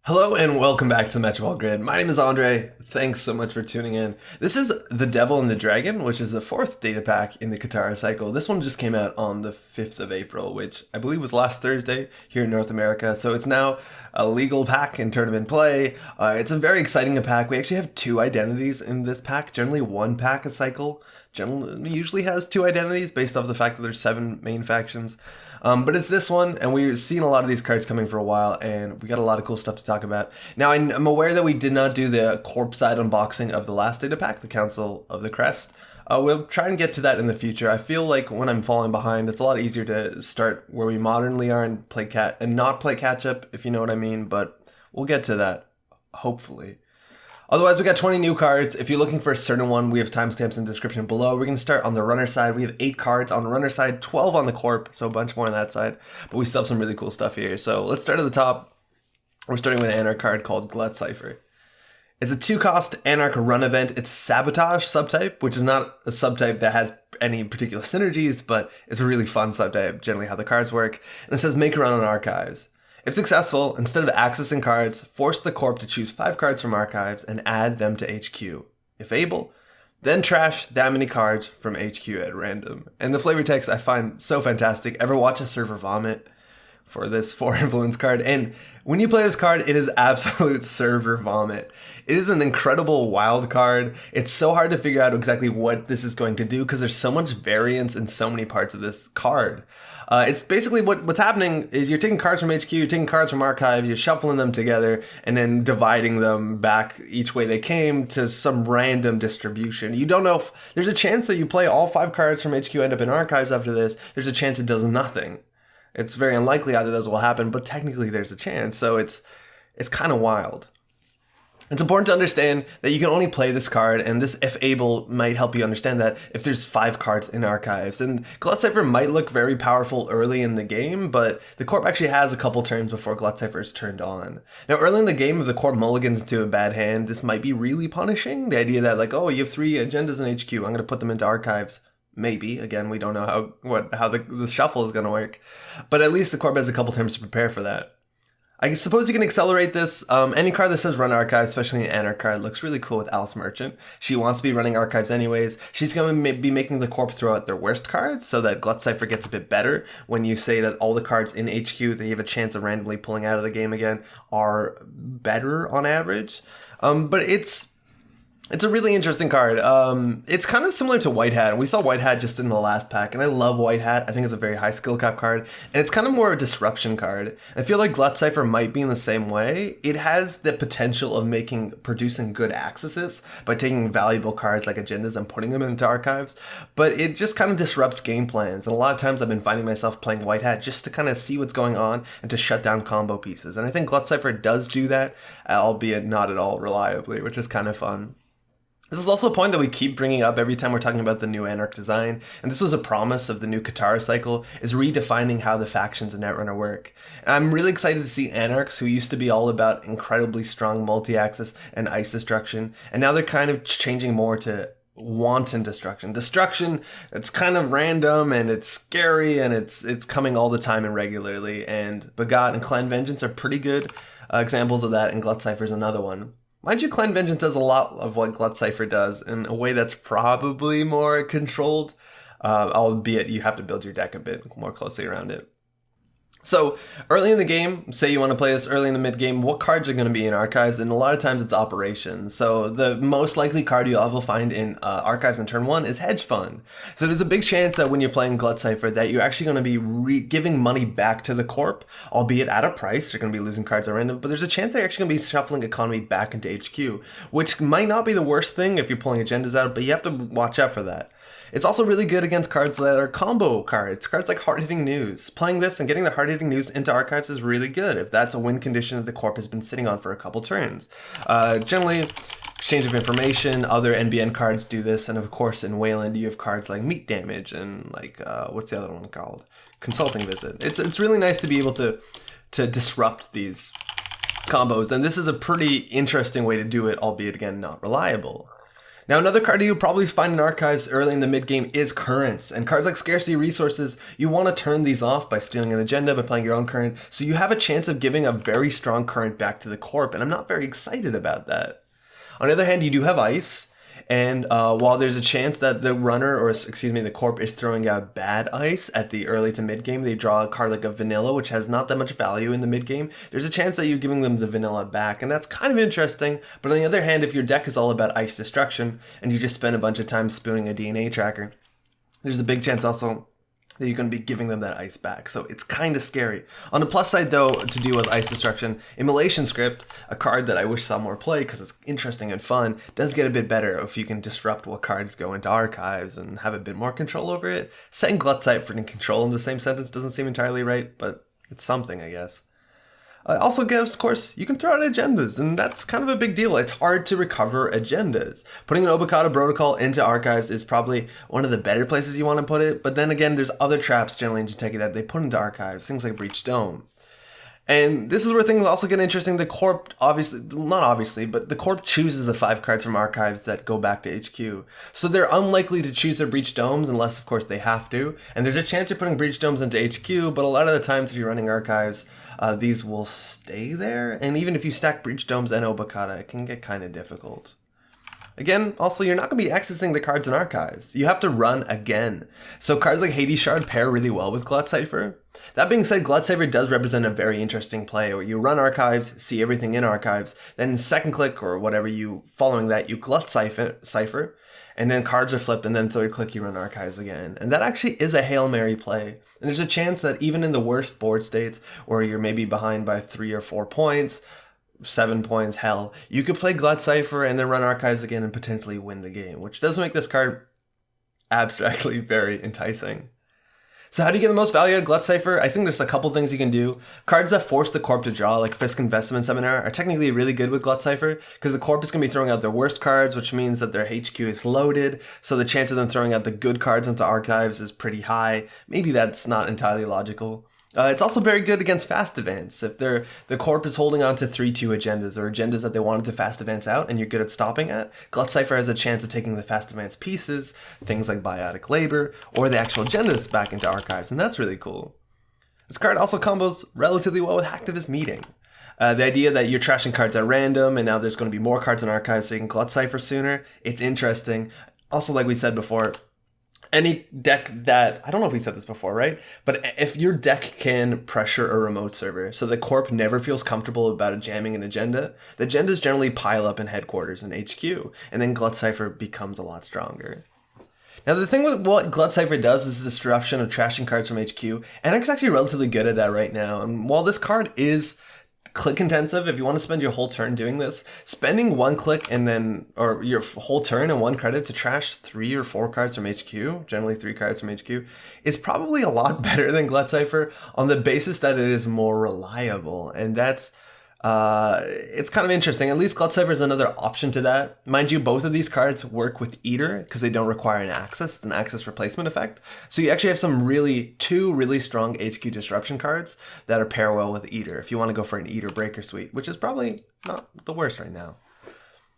Hello and welcome back to the Micheal Grid. My name is Andre. Thanks so much for tuning in. This is The Devil and the Dragon, which is the fourth data pack in the Katara cycle. This one just came out on the 5th of April, which I believe was last Thursday here in North America. So it's now a legal pack in tournament play. It's a very exciting pack. We actually have two identities in this pack. Generally one pack a cycle usually has two identities based off the fact that there's 7 main factions. But it's this one, and we've seen a lot of these cards coming for a while, and we got a lot of cool stuff to talk about. Now, I'm aware that we did not do the corpse side unboxing of the last data pack, the Council of the Crest. We'll try and get to that in the future. I feel like when I'm falling behind, it's a lot easier to start where we modernly are and not play catch up, if you know what I mean. But we'll get to that, hopefully. Otherwise, we got 20 new cards. If you're looking for a certain one, we have timestamps in the description below. We're going to start on the runner side. We have 8 cards on the runner side, 12 on the corp, so a bunch more on that side. But we still have some really cool stuff here. So let's start at the top. We're starting with an Anarch card called Glut Cipher. It's a 2-cost Anarch run event. It's Sabotage subtype, which is not a subtype that has any particular synergies, but it's a really fun subtype, generally how the cards work. And it says make a run on archives. If successful, instead of accessing cards, force the corp to choose 5 cards from archives and add them to HQ. If able, then trash that many cards from HQ at random. And the flavor text I find so fantastic. Ever watch a server vomit for this 4 influence card? And when you play this card, it is absolute server vomit. It is an incredible wild card. It's so hard to figure out exactly what this is going to do because there's so much variance in so many parts of this card. It's basically what's happening is you're taking cards from HQ, you're taking cards from archive, you're shuffling them together, and then dividing them back each way they came to some random distribution. You don't know if there's a chance that you play all 5 cards from HQ end up in archives after this. There's a chance it does nothing. It's very unlikely either of those will happen, but technically there's a chance, so it's kind of wild. It's important to understand that you can only play this card, and this, if able, might help you understand that if there's 5 cards in archives. And Glut Cipher might look very powerful early in the game, but the corp actually has a couple turns before Glut Cipher is turned on. Now, early in the game, if the corp mulligans into a bad hand, this might be really punishing. The idea that, like, oh, you have 3 agendas in HQ, I'm going to put them into archives. Maybe. Again, we don't know how the shuffle is going to work. But at least the corp has a couple turns to prepare for that. I suppose you can accelerate this. Any card that says run archives, especially an Anarch card, looks really cool with Alice Merchant. She wants to be running archives anyways. She's going to be making the corp throw out their worst cards so that Glut Cipher gets a bit better when you say that all the cards in HQ that you have a chance of randomly pulling out of the game again are better on average. But it's a really interesting card. It's kind of similar to White Hat. We saw White Hat just in the last pack, and I love White Hat. I think it's a very high skill cap card, and it's kind of more a disruption card. I feel like Glut Cipher might be in the same way. It has the potential of producing good accesses by taking valuable cards like agendas and putting them into archives, but it just kind of disrupts game plans. And a lot of times I've been finding myself playing White Hat just to kind of see what's going on and to shut down combo pieces. And I think Glut Cipher does do that, albeit not at all reliably, which is kind of fun. This is also a point that we keep bringing up every time we're talking about the new Anarch design, and this was a promise of the new Katara cycle, is redefining how the factions in Netrunner work. And I'm really excited to see Anarchs, who used to be all about incredibly strong multi-axis and ice destruction, and now they're kind of changing more to wanton destruction. Destruction that's kind of random, and it's scary, and it's coming all the time and regularly, and Begot and Clan Vengeance are pretty good examples of that, and Glut Cipher is another one. Mind you, Clan Vengeance does a lot of what Glut Cipher does in a way that's probably more controlled, albeit you have to build your deck a bit more closely around it. So, early in the game, say you want to play this early in the mid-game, what cards are going to be in archives? And a lot of times it's operations. So, the most likely card you'll ever find in archives in turn 1 is Hedge Fund. So, there's a big chance that when you're playing Glut Cipher that you're actually going to be giving money back to the corp, albeit at a price. You're going to be losing cards at random, but there's a chance that you're actually going to be shuffling economy back into HQ, which might not be the worst thing if you're pulling agendas out, but you have to watch out for that. It's also really good against cards that are combo cards like hard-hitting news. Playing this and getting the hard-hitting news into archives is really good if that's a win condition that the corp has been sitting on for a couple turns. Generally, exchange of information, other NBN cards do this, and of course in Wayland you have cards like Meat Damage and like, what's the other one called? Consulting Visit. It's really nice to be able to disrupt these combos, and this is a pretty interesting way to do it, albeit again not reliable. Now, another card you probably find in archives early in the mid-game is currents. And cards like Scarcity Resources, you want to turn these off by stealing an agenda, by playing your own current, so you have a chance of giving a very strong current back to the corp, and I'm not very excited about that. On the other hand, you do have ice, and while there's a chance that the runner, or excuse me, the corp is throwing out bad ice at the early to mid game, they draw a card like a vanilla, which has not that much value in the mid game. There's a chance that you're giving them the vanilla back, and that's kind of interesting. But on the other hand, if your deck is all about ice destruction, and you just spend a bunch of time spooning a DNA tracker, there's a big chance also that you're going to be giving them that ice back. So it's kind of scary. On the plus side, though, to deal with ice destruction, Immolation Script, a card that I wish saw more play because it's interesting and fun, does get a bit better if you can disrupt what cards go into archives and have a bit more control over it. Saying Glut Cipher and control in the same sentence doesn't seem entirely right, but it's something, I guess. Also gives, of course, you can throw out agendas, and that's kind of a big deal. It's hard to recover agendas. Putting an Obokata Protocol into archives is probably one of the better places you want to put it, but then again, there's other traps generally in Jinteki that they put into archives, things like Breach Dome. And this is where things also get interesting. The Corp, obviously, not obviously, but the Corp chooses the 5 cards from archives that go back to HQ. So they're unlikely to choose their Breach Domes unless, of course, they have to. And there's a chance you're putting Breach Domes into HQ, but a lot of the times if you're running archives, these will stay there. And even if you stack Breach Domes and Obokata, it can get kind of difficult. Again, also, you're not going to be accessing the cards in archives. You have to run again. So cards like Hades Shard pair really well with Glut Cipher. That being said, Glut Cipher does represent a very interesting play where you run archives, see everything in archives, then second click or whatever following that, you Glut Cipher, and then cards are flipped, and then third click you run archives again. And that actually is a Hail Mary play. And there's a chance that even in the worst board states where you're maybe behind by 3 or 4 points, 7 points, hell, you could play Glut Cipher and then run archives again and potentially win the game, which does make this card abstractly very enticing. So how do you get the most value out of Glut Cipher? I think there's a couple things you can do. Cards that force the Corp to draw, like Fisk Investment Seminar, are technically really good with Glut Cipher because the Corp is going to be throwing out their worst cards, which means that their HQ is loaded, so the chance of them throwing out the good cards into archives is pretty high. Maybe that's not entirely logical. It's also very good against fast advance. If the Corp is holding on to 3-2 agendas or agendas that they wanted to fast advance out and you're good at stopping at, Glut Cipher has a chance of taking the fast advance pieces, things like Biotic Labor, or the actual agendas back into archives, and that's really cool. This card also combos relatively well with Hacktivist Meeting. The idea that you're trashing cards at random and now there's going to be more cards in archives so you can Glut Cipher sooner, it's interesting. Also, like we said before, any deck that, I don't know if we said this before, right? But if your deck can pressure a remote server, so the Corp never feels comfortable about jamming an agenda, the agendas generally pile up in headquarters and HQ, and then Glut Cipher becomes a lot stronger. Now, the thing with what Glut Cipher does is the disruption of trashing cards from HQ, and it's actually relatively good at that right now. And while this card is click intensive, if you want to spend your whole turn doing this, spending 1 click and then, or your whole turn and 1 credit to trash 3 or 4 cards from HQ, generally 3 cards from HQ, is probably a lot better than Glut Cipher on the basis that it is more reliable. And that's, it's kind of interesting. At least Glut Cipher is another option to that. Mind you, both of these cards work with Eater because they don't require an access. It's an access replacement effect. So you actually have two really strong HQ disruption cards that are pair well with Eater if you want to go for an Eater Breaker Suite, which is probably not the worst right now.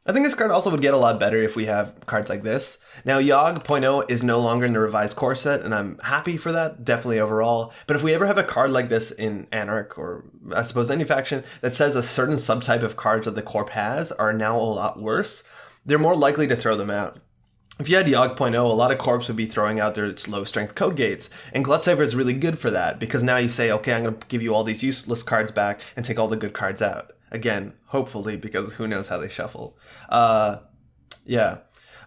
I think this card also would get a lot better if we have cards like this. Now, Yogg.0 is no longer in the revised core set, and I'm happy for that, definitely overall. But if we ever have a card like this in Anarch, or I suppose any faction, that says a certain subtype of cards that the Corp has are now a lot worse, they're more likely to throw them out. If you had Yogg.0, a lot of Corps would be throwing out their low-strength code gates, and Glut Cipher is really good for that, because now you say, okay, I'm going to give you all these useless cards back and take all the good cards out. Again, hopefully, because who knows how they shuffle. Yeah.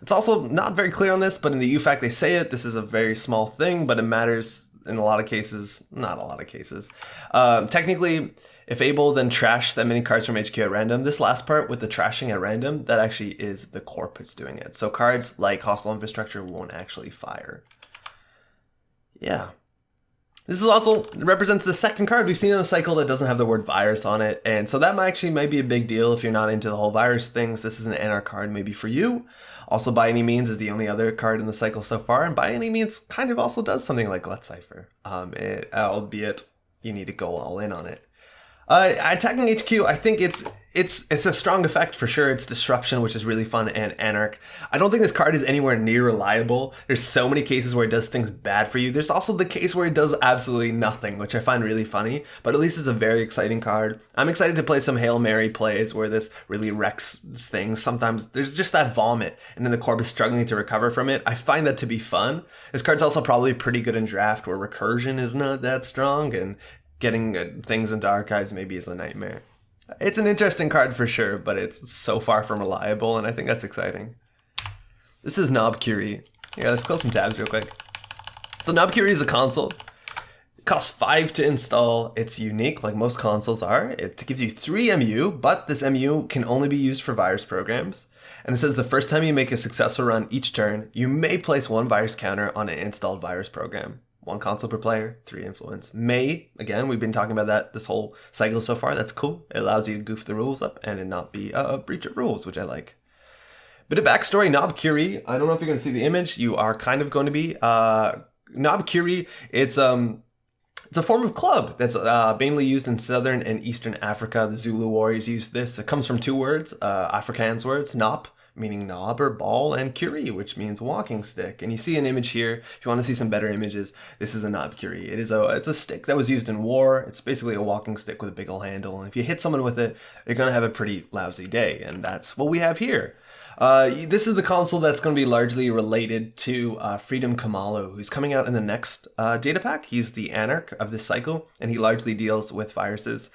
It's also not very clear on this, but in the UFAC they say it. This is a very small thing, but it matters in a lot of cases. Not a lot of cases. Technically, if able, then trash that many cards from HQ at random. This last part with the trashing at random, that actually is the Corp that's doing it. So cards like Hostile Infrastructure won't actually fire. Yeah. This is also represents the second card we've seen in the cycle that doesn't have the word virus on it, and so that might be a big deal if you're not into the whole virus things. This is an NR card maybe for you. Also, By Any Means is the only other card in the cycle so far, and By Any Means kind of also does something like Glut Cipher, albeit you need to go all in on it. Attacking HQ, I think it's it's a strong effect for sure. It's Disruption, which is really fun, and Anarch. I don't think this card is anywhere near reliable. There's so many cases where it does things bad for you. There's also the case where it does absolutely nothing, which I find really funny, but at least it's a very exciting card. I'm excited to play some Hail Mary plays where this really wrecks things. Sometimes there's just that vomit, and then the corp is struggling to recover from it. I find that to be fun. This card's also probably pretty good in draft where recursion is not that strong, and getting things into archives maybe is a nightmare. It's an interesting card for sure, but it's so far from reliable, and I think that's exciting. This is Knobkierie. Yeah, let's close some tabs real quick. So Knobkierie is a console. It costs 5 to install. It's unique, like most consoles are. It gives you 3 MU, but this MU can only be used for virus programs. And it says the first time you make a successful run each turn, you may place 1 virus counter on an installed virus program. 1 console per player, 3 influence. May, again, we've been talking about that this whole cycle so far. That's cool. It allows you to goof the rules up and it not be a breach of rules, which I like. Bit of backstory, Knobkierie. I don't know if you're going to see the image. You are kind of going to be. Knobkierie, it's a form of club that's mainly used in southern and eastern Africa. The Zulu warriors use this. It comes from 2 words, Afrikaans words, Nop, meaning knob or ball, and Curie, which means walking stick. And you see an image here. If you want to see some better images, this is a Knobkierie. It's a stick that was used in war. It's basically a walking stick with a big old handle. And if you hit someone with it, you're going to have a pretty lousy day. And that's what we have here. This is the console that's going to be largely related to Freedom Kamalu, who's coming out in the next data pack. He's the Anarch of this cycle, and he largely deals with viruses.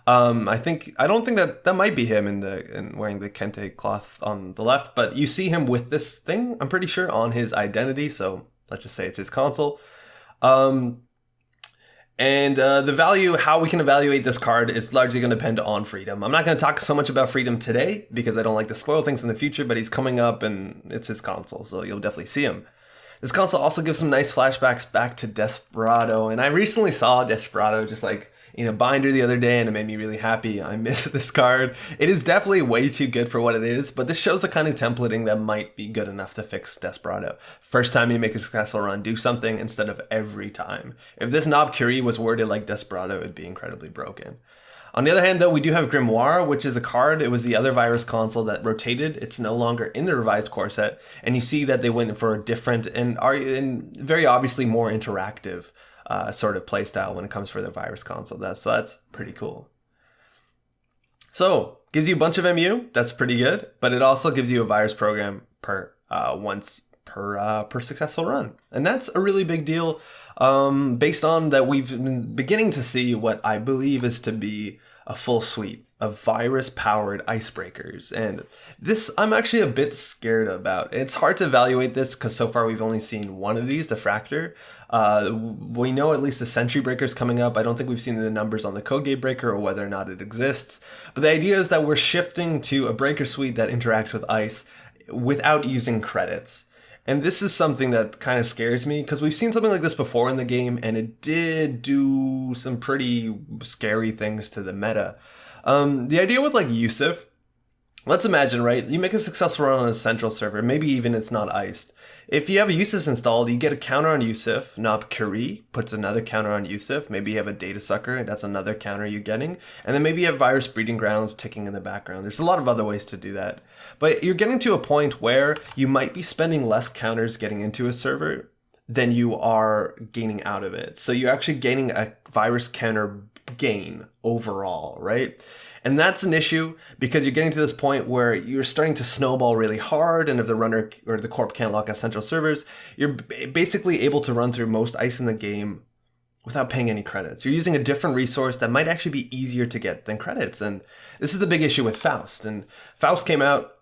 I don't think that might be him in wearing the kente cloth on the left, but you see him with this thing, I'm pretty sure, on his identity, so let's just say it's his console. And the value, how we can evaluate this card is largely going to depend on Freedom. I'm not going to talk so much about Freedom today because I don't like to spoil things in the future, but he's coming up and it's his console, so you'll definitely see him. This console also gives some nice flashbacks back to Desperado, and I recently saw Desperado just like in a binder the other day, and it made me really happy. I miss this card. It is definitely way too good for what it is, but this shows the kind of templating that might be good enough to fix Desperado. First time you make a successful run, do something instead of every time. If this Knobkierie was worded like Desperado, it would be incredibly broken. On the other hand, though, we do have Grimoire, which is a card. It was the other virus console that rotated. It's no longer in the revised core set, and you see that they went for a different and very obviously more interactive sort of playstyle when it comes for the virus console. That's pretty cool. So, gives you a bunch of MU. That's pretty good, but it also gives you a virus program per successful run, and that's a really big deal. Based on that, we've been beginning to see what I believe is to be a full suite of virus-powered icebreakers, and this I'm actually a bit scared about. It's hard to evaluate this because so far we've only seen one of these, the Fractor. We know at least the Sentry Breaker's coming up. I don't think we've seen the numbers on the Codegate Breaker or whether or not it exists, but the idea is that we're shifting to a breaker suite that interacts with ice without using credits. And this is something that kind of scares me because we've seen something like this before in the game, and it did do some pretty scary things to the meta. The idea with like Yusuf, let's imagine, right? You make a successful run on a central server, maybe even it's not iced. If you have a Yusuf installed, you get a counter on Yusuf. Knobkierie puts another counter on Yusuf. Maybe you have a Data Sucker, and that's another counter you're getting. And then maybe you have Virus Breeding Grounds ticking in the background. There's a lot of other ways to do that. But you're getting to a point where you might be spending less counters getting into a server than you are gaining out of it. So you're actually gaining a virus counter gain overall, right? And that's an issue because you're getting to this point where you're starting to snowball really hard, and if the runner or the corp can't lock out central servers, you're basically able to run through most ice in the game without paying any credits. You're using a different resource that might actually be easier to get than credits, and this is the big issue with Faust. And Faust came out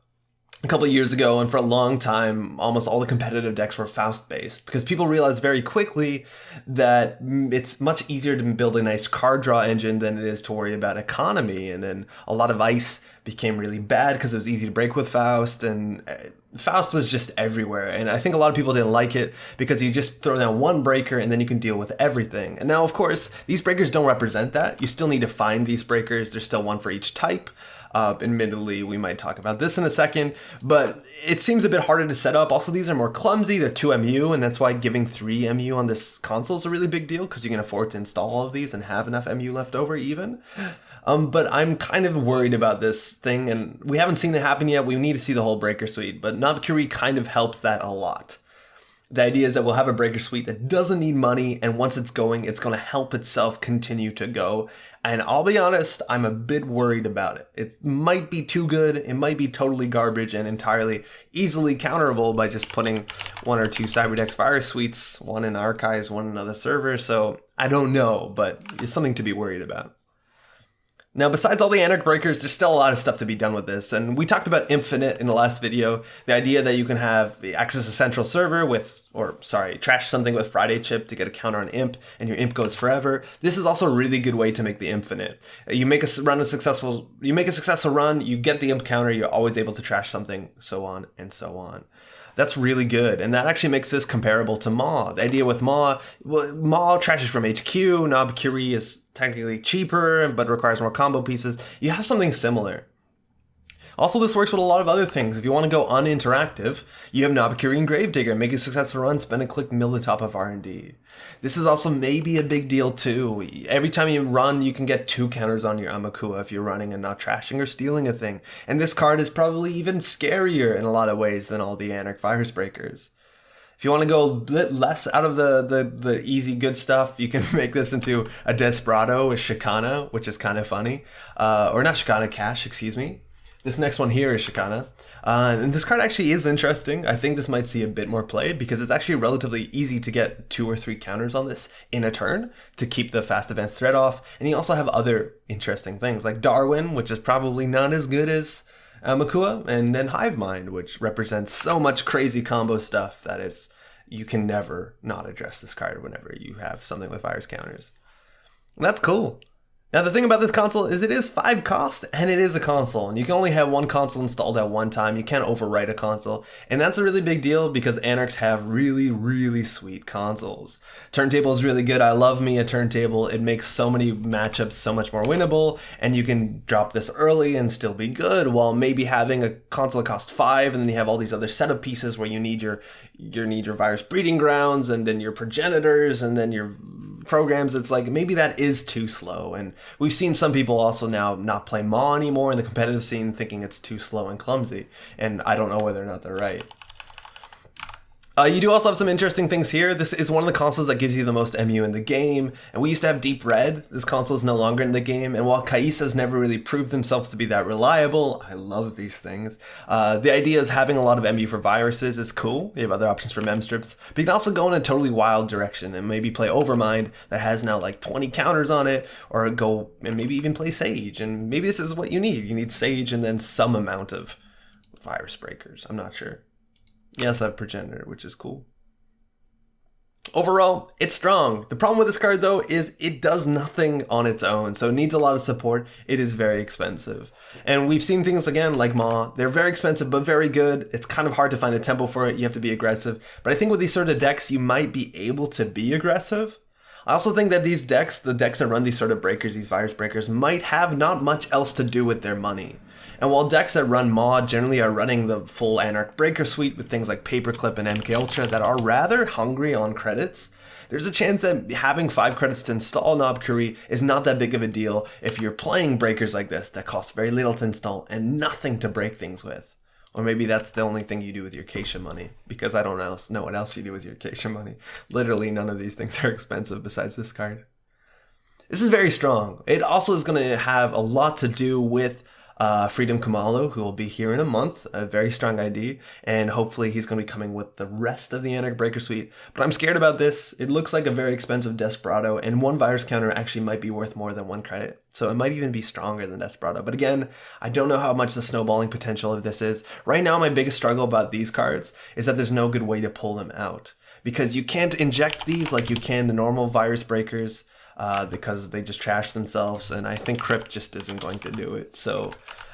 a couple of years ago, and for a long time, almost all the competitive decks were Faust-based because people realized very quickly that it's much easier to build a nice card draw engine than it is to worry about economy. And then a lot of ice became really bad because it was easy to break with Faust, and Faust was just everywhere. And I think a lot of people didn't like it because you just throw down one breaker and then you can deal with everything. And now, of course, these breakers don't represent that. You still need to find these breakers. There's still one for each type. Admittedly, we might talk about this in a second, but it seems a bit harder to set up. Also, these are more clumsy. They're 2 MU, and that's why giving 3 MU on this console is a really big deal because you can afford to install all of these and have enough MU left over even. But I'm kind of worried about this thing, and we haven't seen it happen yet. We need to see the whole breaker suite, but Knobkierie kind of helps that a lot. The idea is that we'll have a breaker suite that doesn't need money, and once it's going to help itself continue to go. And I'll be honest, I'm a bit worried about it. It might be too good, it might be totally garbage and entirely easily counterable by just putting one or two Cyberdex virus suites, one in archives, one in another server. So I don't know, but it's something to be worried about. Now, besides all the Anarch breakers, there's still a lot of stuff to be done with this, and we talked about Infinite in the last video, the idea that you can have access a central server trash something with Friday chip to get a counter on imp, and your imp goes forever. This is also a really good way to make the Infinite. You make a successful run, you get the imp counter, you're always able to trash something, so on and so on. That's really good, and that actually makes this comparable to Maw. The idea with Maw, Maw trashes from HQ, Knobkierie is technically cheaper, but requires more combo pieces. You have something similar. Also, this works with a lot of other things. If you want to go uninteractive, you have Knobkierie and Gravedigger. Make a successful run, spend a click, mill the top of R&D. This is also maybe a big deal too. Every time you run, you can get 2 counters on your Amakua if you're running and not trashing or stealing a thing. And this card is probably even scarier in a lot of ways than all the Anarch Virus Breakers. If you want to go a bit less out of the easy good stuff, you can make this into a Desperado with Shikana, which is kind of funny. Or not Shikana, Cash, excuse me. This next one here is Shikana. And this card actually is interesting. I think this might see a bit more play because it's actually relatively easy to get 2 or 3 counters on this in a turn to keep the fast event threat off. And you also have other interesting things like Darwin, which is probably not as good as Makua, and then Hive Mind, which represents so much crazy combo stuff that you can never not address this card whenever you have something with virus counters. And that's cool. Now, the thing about this console is it is 5 cost, and it is a console, and you can only have one console installed at one time. You can't overwrite a console, and that's a really big deal because Anarchs have really, really sweet consoles. Turntable is really good. I love me a turntable. It makes so many matchups so much more winnable, and you can drop this early and still be good, while maybe having a console that costs 5, and then you have all these other setup pieces where you need your virus breeding grounds, and then your progenitors, and then your programs. It's like maybe that is too slow, and we've seen some people also now not play Maw anymore in the competitive scene thinking it's too slow and clumsy, and I don't know whether or not they're right. You do also have some interesting things here. This is one of the consoles that gives you the most MU in the game, and we used to have Deep Red. This console is no longer in the game, and while Kaisas never really proved themselves to be that reliable, I love these things. The idea is having a lot of MU for viruses is cool. You have other options for mem strips, but you can also go in a totally wild direction and maybe play Overmind that has now like 20 counters on it, or go and maybe even play Sage, and maybe this is what you need. You need Sage and then some amount of virus breakers. I'm not sure. Yes, I have Progenitor, which is cool. Overall, it's strong. The problem with this card, though, is it does nothing on its own, so it needs a lot of support. It is very expensive. And we've seen things, again, like Maw. They're very expensive, but very good. It's kind of hard to find a tempo for it. You have to be aggressive. But I think with these sort of decks, you might be able to be aggressive. I also think that these decks, the decks that run these sort of breakers, these virus breakers, might have not much else to do with their money. And while decks that run Maw generally are running the full Anarch breaker suite with things like Paperclip and MK Ultra that are rather hungry on credits, there's a chance that having 5 credits to install Knobkierie is not that big of a deal if you're playing breakers like this that cost very little to install and nothing to break things with. Or maybe that's the only thing you do with your Keisha money, because I don't know what else you do with your Keisha money. Literally none of these things are expensive besides this card. This is very strong. It also is going to have a lot to do with Freedom Kamalu, who will be here in a month, a very strong ID, and hopefully he's going to be coming with the rest of the Anarch Breaker Suite. But I'm scared about this. It looks like a very expensive Desperado, and 1 virus counter actually might be worth more than 1 credit. So it might even be stronger than Desperado. But again, I don't know how much the snowballing potential of this is. Right now, my biggest struggle about these cards is that there's no good way to pull them out. Because you can't inject these like you can the normal virus breakers, because they just trash themselves, and I think Crypt just isn't going to do it. So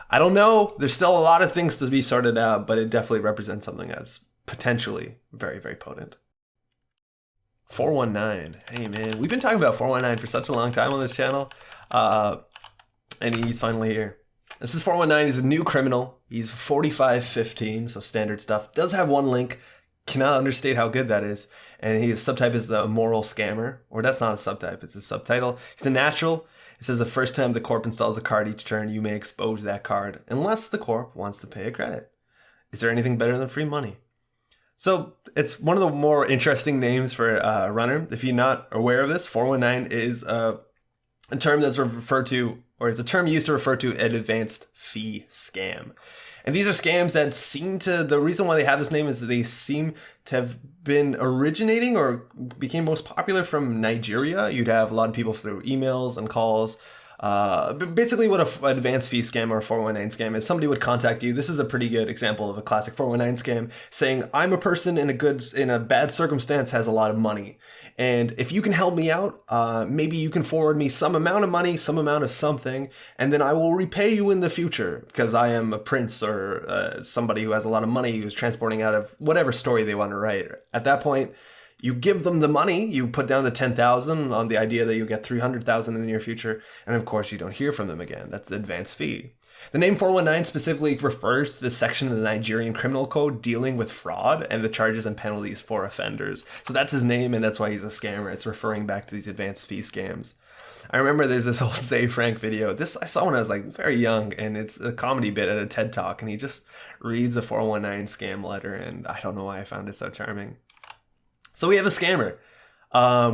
I don't know. There's still a lot of things to be sorted out, but it definitely represents something that's potentially very, very potent. 419. Hey man, we've been talking about 419 for such a long time on this channel, and he's finally here. This is 419. He's a new criminal. He's 4515, so standard stuff. Does have 1 link. Cannot understate how good that is. And his subtype is the Amoral Scammer, or that's not a subtype, it's a subtitle. He's a natural. It says the first time the corp installs a card each turn, you may expose that card, unless the corp wants to pay a credit. Is there anything better than free money? So it's one of the more interesting names for a runner. If you're not aware of this, 419 is a term that's referred to, or it's a term used to refer to an advanced fee scam. And these are scams that seem to, the reason why they have this name is that they seem to have been originating or became most popular from Nigeria. You'd have a lot of people through emails and calls. Basically what an advanced fee scam or 419 scam is, somebody would contact you. This is a pretty good example of a classic 419 scam, saying, I'm a person in a bad circumstance, has a lot of money. And if you can help me out, maybe you can forward me some amount of money, some amount of something, and then I will repay you in the future because I am a prince or somebody who has a lot of money who's transporting out of whatever story they want to write. At that point, you give them the money, you put down the 10,000 on the idea that you'll get 300,000 in the near future, and of course you don't hear from them again. That's the advance fee. The name 419 specifically refers to the section of the Nigerian criminal code dealing with fraud and the charges and penalties for offenders. So that's his name, and that's why he's a scammer. It's referring back to these advance fee scams. I remember there's this old Say Frank video. This I saw when I was like very young, and it's a comedy bit at a TED Talk, and he just reads a 419 scam letter, and I don't know why I found it so charming. So we have a scammer.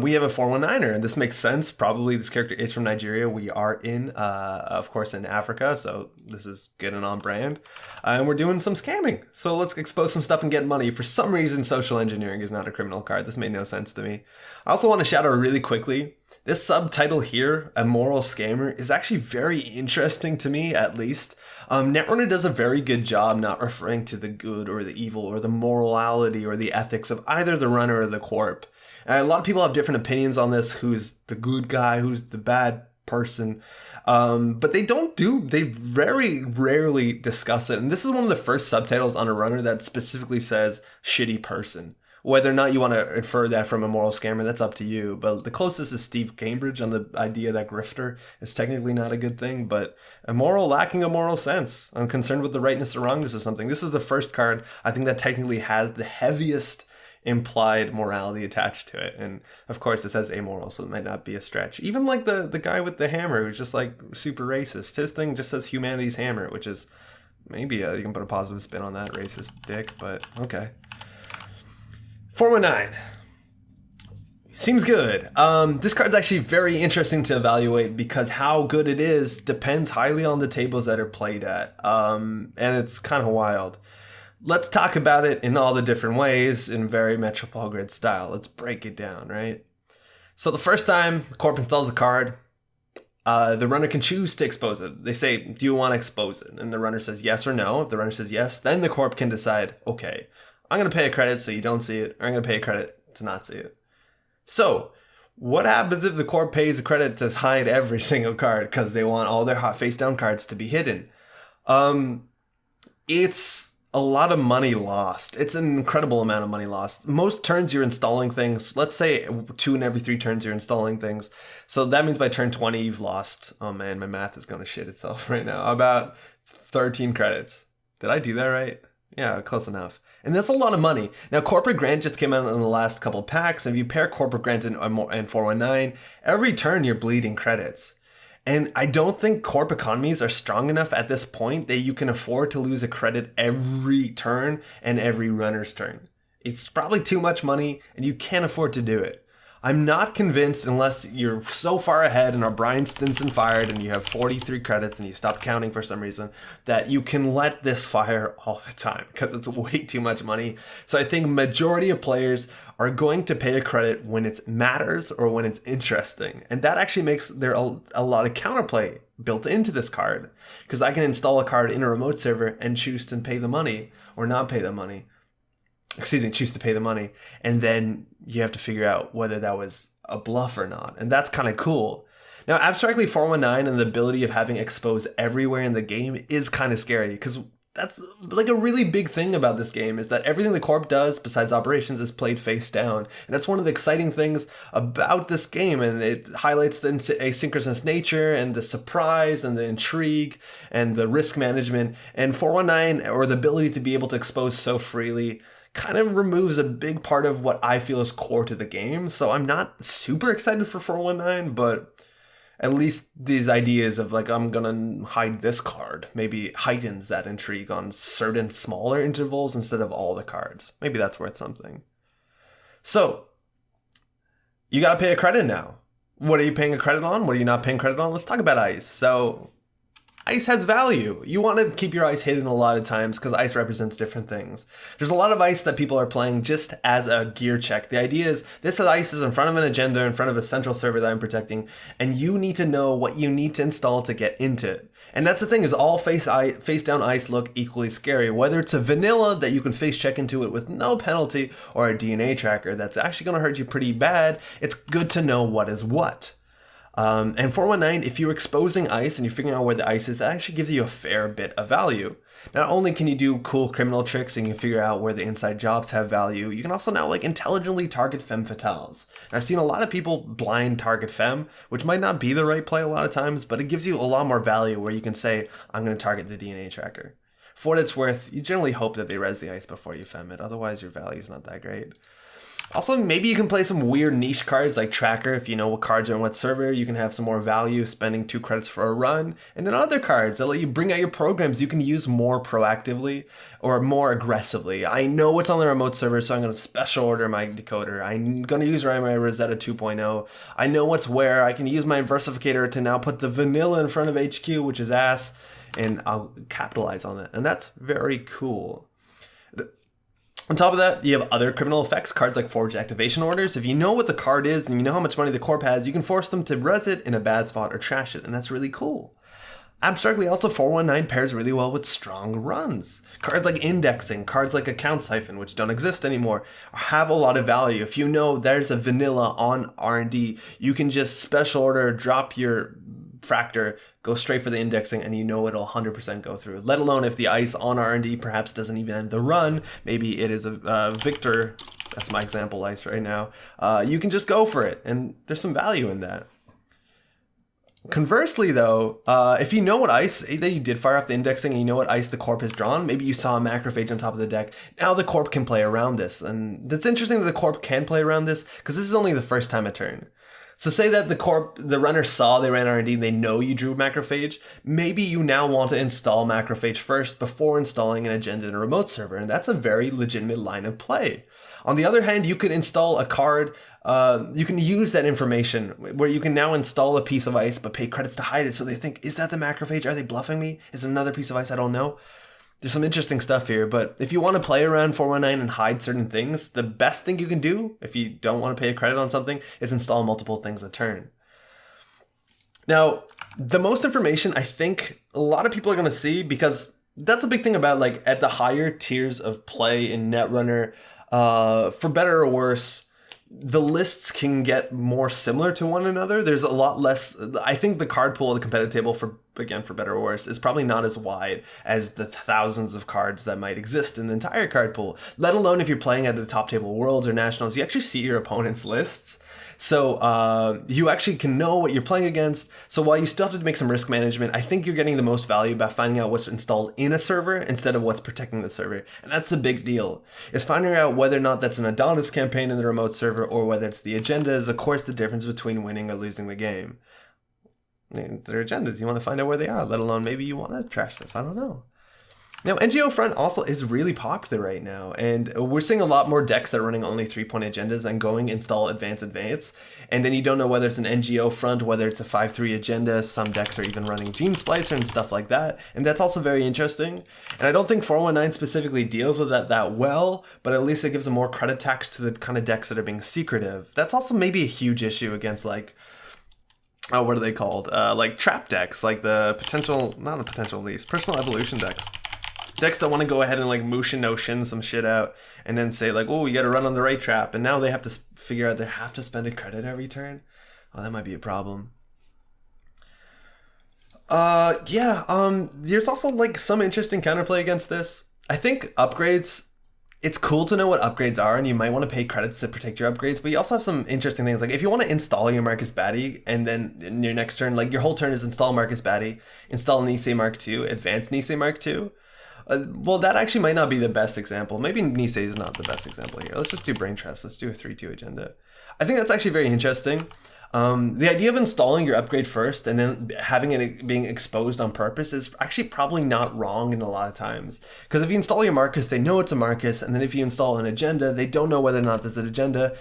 We have a 419er, and this makes sense. Probably this character is from Nigeria. We are in, of course, in Africa, so this is good and on brand. And we're doing some scamming. So let's expose some stuff and get money. For some reason, social engineering is not a criminal card. This made no sense to me. I also want to shout out really quickly, this subtitle here, Amoral Scammer, is actually very interesting to me, at least. Netrunner does a very good job not referring to the good or the evil or the morality or the ethics of either the runner or the corp. And a lot of people have different opinions on this, who's the good guy, who's the bad person. But they very rarely discuss it. And this is one of the first subtitles on a runner that specifically says shitty person. Whether or not you want to infer that from Amoral Scammer, that's up to you. But the closest is Steve Cambridge on the idea that grifter is technically not a good thing, but immoral, lacking a moral sense. I'm concerned with the rightness or wrongness of something. This is the first card I think that technically has the heaviest implied morality attached to it. And of course it says amoral, so it might not be a stretch. Even like the guy with the hammer who's just like super racist. His thing just says humanity's hammer, which is maybe you can put a positive spin on that, racist dick, but okay. 419. Seems good. This card's actually very interesting to evaluate because how good it is depends highly on the tables that are played at. And it's kind of wild. Let's talk about it in all the different ways in very Micheal Grid style. Let's break it down, right? So the first time the corp installs a card, the runner can choose to expose it. They say, do you want to expose it? And the runner says yes or no. If the runner says yes, then the corp can decide, okay, I'm going to pay a credit so you don't see it, or I'm going to pay a credit to not see it. So what happens if the corp pays a credit to hide every single card because they want all their face down cards to be hidden? It's a lot of money lost. It's an incredible amount of money lost. Most turns you're installing things. Let's say 2 in every 3 turns you're installing things. So that means by turn 20 you've lost, oh man, my math is going to shit itself right now, about 13 credits. Did I do that right? Yeah, close enough. And that's a lot of money. Now, Corporate Grant just came out in the last couple packs. And if you pair Corporate Grant and 419, every turn you're bleeding credits. And I don't think corp economies are strong enough at this point that you can afford to lose a credit every turn and every runner's turn. It's probably too much money and you can't afford to do it. I'm not convinced unless you're so far ahead and are Brian Stinson fired and you have 43 credits and you stop counting for some reason that you can let this fire all the time because it's way too much money. So I think majority of players are going to pay a credit when it matters or when it's interesting. And that actually makes there a lot of counterplay built into this card because I can install a card in a remote server and choose to pay the money or not pay the money. Choose to pay the money, and then you have to figure out whether that was a bluff or not, and that's kind of cool. Now, abstractly, 419 and the ability of having expose everywhere in the game is kind of scary, because that's like a really big thing about this game, is that everything the corp does besides operations is played face down, and that's one of the exciting things about this game, and it highlights the asynchronous nature and the surprise and the intrigue and the risk management, and 419, or the ability to be able to expose so freely, kind of removes a big part of what I feel is core to the game. So I'm not super excited for 419, but at least these ideas of like, I'm gonna hide this card maybe heightens that intrigue on certain smaller intervals instead of all the cards. Maybe that's worth something. So you gotta pay a credit now. What are you paying a credit on? What are you not paying credit on? Let's talk about ice. So ice has value. You want to keep your ice hidden a lot of times because ice represents different things. There's a lot of ice that people are playing just as a gear check. The idea is this ice is in front of an agenda, in front of a central server that I'm protecting, and you need to know what you need to install to get into it. And that's the thing, is all face down ice look equally scary. Whether it's a vanilla that you can face check into it with no penalty, or a DNA tracker that's actually going to hurt you pretty bad, it's good to know what is what. And 419, if you're exposing ice and you're figuring out where the ice is, that actually gives you a fair bit of value. Not only can you do cool criminal tricks and you can figure out where the inside jobs have value, you can also now like intelligently target femme fatales. And I've seen a lot of people blind target femme, which might not be the right play a lot of times, but it gives you a lot more value where you can say, I'm going to target the DNA tracker. For what it's worth, you generally hope that they res the ice before you femme it, otherwise your value is not that great. Also, maybe you can play some weird niche cards like Tracker. If you know what cards are on what server, you can have some more value spending 2 credits for a run. And then other cards that let you bring out your programs you can use more proactively or more aggressively. I know what's on the remote server, so I'm going to special order my decoder. I'm going to use my Rosetta 2.0. I know what's where. I can use my versificator to now put the vanilla in front of HQ, which is ass, and I'll capitalize on it. And that's very cool. On top of that, you have other criminal effects, cards like forged activation orders. If you know what the card is and you know how much money the corp has, you can force them to res it in a bad spot or trash it, and that's really cool. Abstractly, also 419 pairs really well with strong runs. Cards like indexing, cards like account siphon, which don't exist anymore, have a lot of value. If you know there's a vanilla on R&D, you can just special order, drop your fractor, go straight for the indexing, and you know it'll 100% go through. Let alone if the ice on R&D perhaps doesn't even end the run, maybe it is a victor, that's my example ice right now, you can just go for it, and there's some value in that. Conversely though, if you know what ice that you did fire off the indexing and you know what ice the corp has drawn, maybe you saw a macrophage on top of the deck, now the corp can play around this. And it's interesting that the corp can play around this because this is only the first time a turn. So say that the runner saw they ran R&D and they know you drew macrophage, maybe you now want to install macrophage first before installing an agenda in a remote server, and that's a very legitimate line of play. On the other hand, you could install a card, you can use that information where you can now install a piece of ice but pay credits to hide it, so they think, is that the macrophage? Are they bluffing me? Is it another piece of ice I don't know? There's some interesting stuff here, but if you want to play around 419 and hide certain things, the best thing you can do, if you don't want to pay a credit on something, is install multiple things a turn. Now, the most information I think a lot of people are going to see, because that's a big thing about like at the higher tiers of play in Netrunner, for better or worse, the lists can get more similar to one another. There's a lot less, I think the card pool of the competitive table, for better or worse, is probably not as wide as the thousands of cards that might exist in the entire card pool. Let alone if you're playing at the top table worlds or nationals, you actually see your opponent's lists. So you actually can know what you're playing against. So while you still have to make some risk management, I think you're getting the most value by finding out what's installed in a server instead of what's protecting the server. And that's the big deal, is finding out whether or not that's an Adonis campaign in the remote server or whether it's the agenda is, of course, the difference between winning or losing the game. I mean, they're agendas. You want to find out where they are, let alone maybe you want to trash this. I don't know. Now, NGO front also is really popular right now, and we're seeing a lot more decks that are running only 3-point agendas and going install advance, and then you don't know whether it's an NGO front, whether it's a 5-3 agenda. Some decks are even running Gene Splicer and stuff like that, and that's also very interesting. And I don't think 419 specifically deals with that well, but at least it gives a more credit tax to the kind of decks that are being secretive. That's also maybe a huge issue against like, oh, what are they called? Like trap decks, like the personal evolution decks. Decks that want to go ahead and like Mushin no Shin some shit out and then say like, oh, you got to run on the right trap, and now they have to figure out they have to spend a credit every turn. Oh, that might be a problem. There's also like some interesting counterplay against this. I think upgrades, it's cool to know what upgrades are, and you might want to pay credits to protect your upgrades, but you also have some interesting things. Like if you want to install your Marcus Batty, and then in your next turn, like your whole turn is install Marcus Batty, install Nisei Mark II, advance Nisei Mark II. Well, that actually might not be the best example. Maybe Nisei is not the best example here. Let's just do Brain Trust. Let's do a 3-2 agenda. I think that's actually very interesting. The idea of installing your upgrade first and then having it being exposed on purpose is actually probably not wrong in a lot of times. Because if you install your Marcus, they know it's a Marcus, and then if you install an agenda, they don't know whether or not there's an agenda.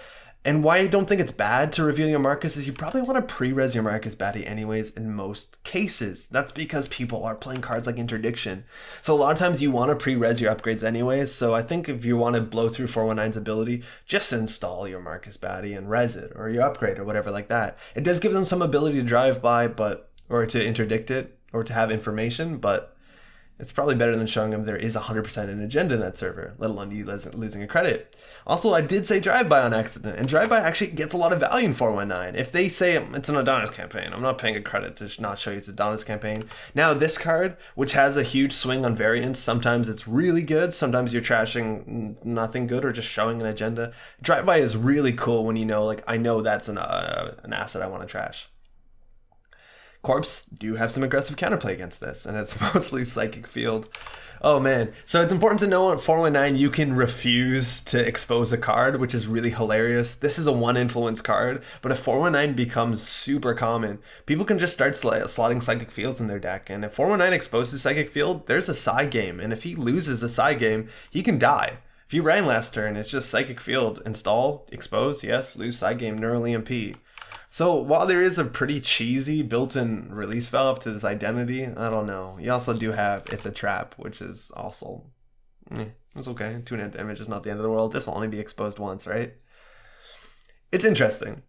And why I don't think it's bad to reveal your Marcus is you probably want to pre-res your Marcus baddie anyways in most cases. That's because people are playing cards like Interdiction. So a lot of times you want to pre-res your upgrades anyways. So I think if you want to blow through 419's ability, just install your Marcus baddie and res it, or your upgrade or whatever like that. It does give them some ability to drive by, or to interdict it, or to have information, but it's probably better than showing them there is 100% an agenda in that server, let alone you losing a credit. Also, I did say drive-by on accident, and drive-by actually gets a lot of value in 419. If they say it's an Adonis campaign, I'm not paying a credit to not show you it's an Adonis campaign. Now, this card, which has a huge swing on variants, sometimes it's really good, sometimes you're trashing nothing good or just showing an agenda. Drive-by is really cool when you know, like, I know that's an asset I want to trash. Corpse do have some aggressive counterplay against this, and it's mostly Psychic Field. Oh man. So it's important to know at 419 you can refuse to expose a card, which is really hilarious. This is a 1 influence card, but if 419 becomes super common, people can just start slotting Psychic Fields in their deck, and if 419 exposes Psychic Field, there's a side game, and if he loses the side game, he can die. If you ran last turn, it's just Psychic Field, install, expose, yes, lose side game, Neural EMP. So while there is a pretty cheesy built-in release valve to this identity, I don't know. You also do have It's a Trap, which is also, it's okay. 2 net damage is not the end of the world. This will only be exposed once, right? It's interesting.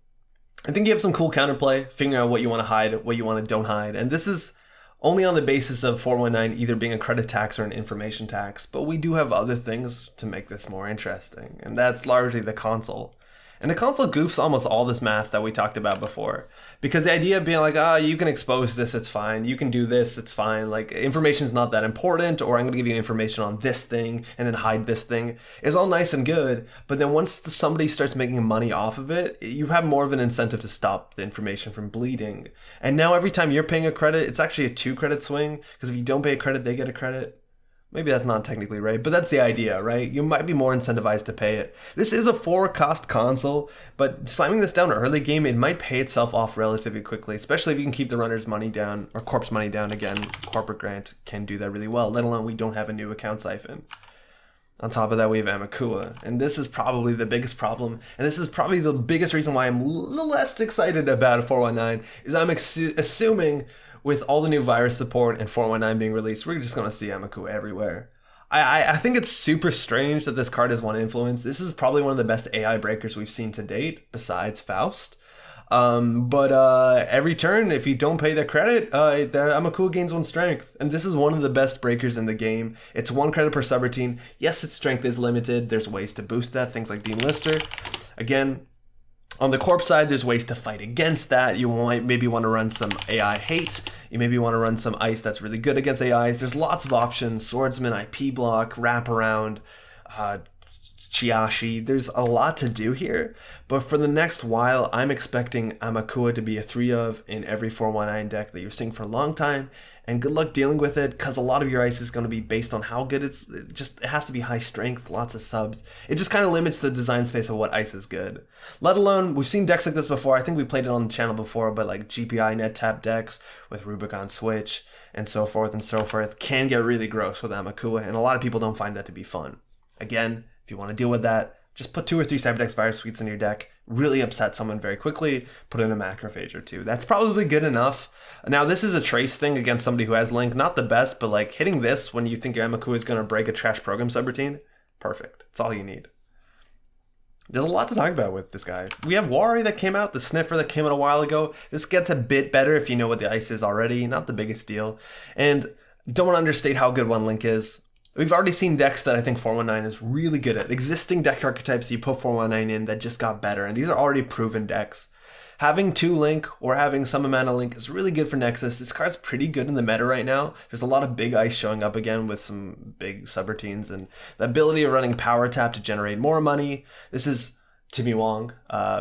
I think you have some cool counterplay, figuring out what you want to hide, what you want to don't hide. And this is only on the basis of 419 either being a credit tax or an information tax. But we do have other things to make this more interesting. And that's largely the console. And the console goofs almost all this math that we talked about before. Because the idea of being like, you can expose this, it's fine. You can do this, it's fine. Like, information's not that important, or I'm going to give you information on this thing and then hide this thing, is all nice and good. But then once somebody starts making money off of it, you have more of an incentive to stop the information from bleeding. And now every time you're paying a credit, it's actually a 2 credit swing. Because if you don't pay a credit, they get a credit. Maybe that's not technically right, but that's the idea, right? You might be more incentivized to pay it. This is a 4-cost console, but slamming this down early game, it might pay itself off relatively quickly, especially if you can keep the runner's money down, or corpse money down. Again, Corporate Grant can do that really well, let alone we don't have a new account siphon. On top of that, we have Amakua, and this is probably the biggest problem, and this is probably the biggest reason why I'm less excited about 419, is I'm assuming with all the new virus support and 419 being released, we're just going to see Amakua everywhere. I think it's super strange that this card has 1 influence. This is probably one of the best AI breakers we've seen to date, besides Faust. But every turn, if you don't pay the credit, the Amakua gains 1 strength. And this is one of the best breakers in the game. It's 1 credit per subroutine. Yes, its strength is limited. There's ways to boost that, things like Dean Lister. Again, on the corpse side, there's ways to fight against that. You might maybe want to run some AI hate. You maybe want to run some ice that's really good against AIs. There's lots of options. Swordsman, IP block, wraparound, Chiashi. There's a lot to do here. But for the next while, I'm expecting Amakua to be a 3 of in every 419 deck that you're seeing for a long time. And good luck dealing with it, because a lot of your ice is going to be based on how good it has to be high strength, lots of subs. It just kind of limits the design space of what ice is good. Let alone, we've seen decks like this before. I think we played it on the channel before, but like GPI net tap decks with Rubicon Switch and so forth can get really gross with Amakua, and a lot of people don't find that to be fun. Again, if you want to deal with that, just put 2 or 3 Cyberdex Virus Suites in your deck, really upset someone very quickly, put in a Macrophage or 2. That's probably good enough. Now, this is a trace thing against somebody who has Link. Not the best, but like hitting this when you think your Amakua is going to break a trash program subroutine, perfect. It's all you need. There's a lot to talk about with this guy. We have Wari that came out, the Sniffer that came out a while ago. This gets a bit better if you know what the ice is already. Not the biggest deal. And don't want to understate how good 1 Link is. We've already seen decks that I think 419 is really good at. Existing deck archetypes you put 419 in that just got better, and these are already proven decks. Having 2 Link or having some amount of Link is really good for Nexus. This card's pretty good in the meta right now. There's a lot of big ice showing up again with some big subroutines, and the ability of running Power Tap to generate more money. This is Timmy Wong,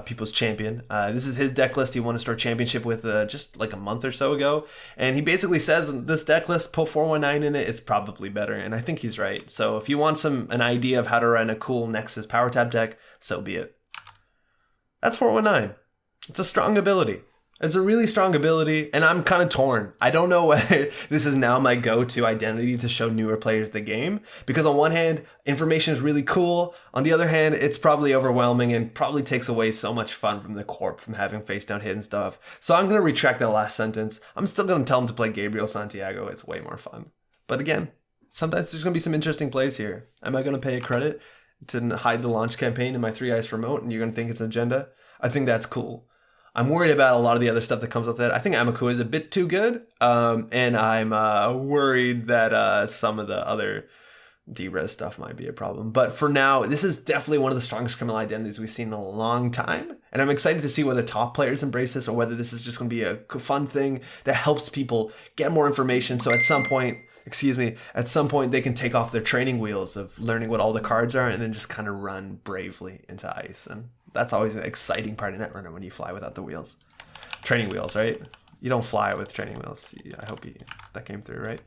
People's Champion. This is his deck list he won a Store Championship with just like a month or so ago. And he basically says this deck list, put 419 in it, it's probably better. And I think he's right. So if you want an idea of how to run a cool Nexus Power Tap deck, so be it. That's 419. It's a strong ability. It's a really strong ability, and I'm kind of torn. I don't know whether this is now my go-to identity to show newer players the game, because on one hand, information is really cool. On the other hand, it's probably overwhelming and probably takes away so much fun from the corp from having face-down hidden stuff. So I'm going to retract that last sentence. I'm still going to tell them to play Gabriel Santiago. It's way more fun. But again, sometimes there's going to be some interesting plays here. Am I going to pay a credit to hide the launch campaign in my 3 ice remote and you're going to think it's an agenda? I think that's cool. I'm worried about a lot of the other stuff that comes with it. I think Amakua is a bit too good, and I'm worried that some of the other D-res stuff might be a problem. But for now, this is definitely one of the strongest criminal identities we've seen in a long time, and I'm excited to see whether top players embrace this or whether this is just going to be a fun thing that helps people get more information. So at some point, they can take off their training wheels of learning what all the cards are and then just kind of run bravely into ice. And that's always an exciting part of Netrunner when you fly without the wheels. Training wheels, right? You don't fly with training wheels. I hope that came through, right?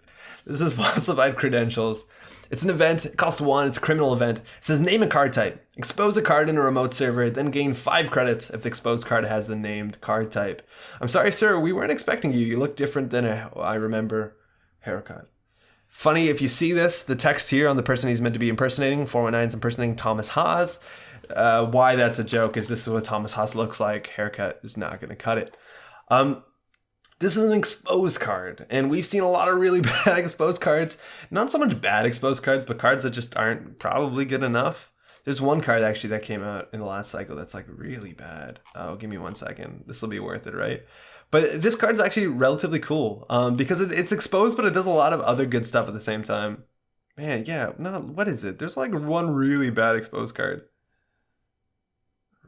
This is Falsified Credentials. It's an event. It costs 1. It's a criminal event. It says name a card type. Expose a card in a remote server, then gain 5 credits if the exposed card has the named card type. I'm sorry, sir. We weren't expecting you. You look different than I remember haircut. Funny, if you see this, the text here on the person he's meant to be impersonating, 419 is impersonating Thomas Haas. Why that's a joke is this is what Thomas Haas looks like. Haircut is not going to cut it. This is an exposed card, and we've seen a lot of really bad exposed cards. Not so much bad exposed cards, but cards that just aren't probably good enough. There's one card actually that came out in the last cycle that's like really bad. Oh, give me 1 second. This will be worth it, right? But this card's actually relatively cool because it's exposed, but it does a lot of other good stuff at the same time. Man, yeah, no, what is it? There's like one really bad exposed card.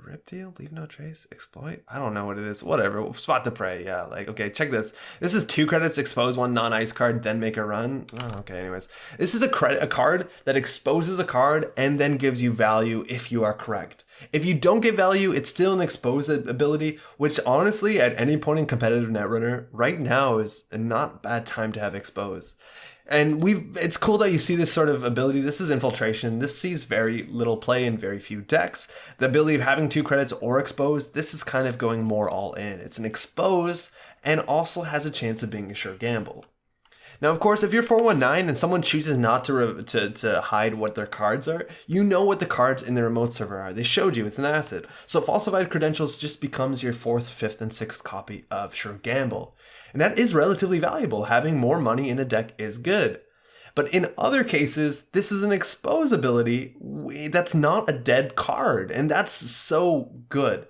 Rip deal, leave no trace, exploit. I don't know what it is. Whatever. Spot the prey. Yeah, like, okay, check this. This is 2 credits, expose 1 non-ice card, then make a run. Oh, okay, anyways. This is a card that exposes a card and then gives you value if you are correct. If you don't get value, it's still an exposed ability, which honestly, at any point in competitive Netrunner, right now is a not bad time to have exposed. And it's cool that you see this sort of ability. This is infiltration. This sees very little play in very few decks. The ability of having 2 credits or exposed, this is kind of going more all in. It's an expose and also has a chance of being a sure gamble. Now, of course, if you're 419 and someone chooses not to hide what their cards are, you know what the cards in the remote server are. They showed you. It's an asset. So Falsified Credentials just becomes your 4th, 5th, and 6th copy of Sure Gamble. And that is relatively valuable. Having more money in a deck is good. But in other cases, this is an expose ability that's not a dead card. And that's so good.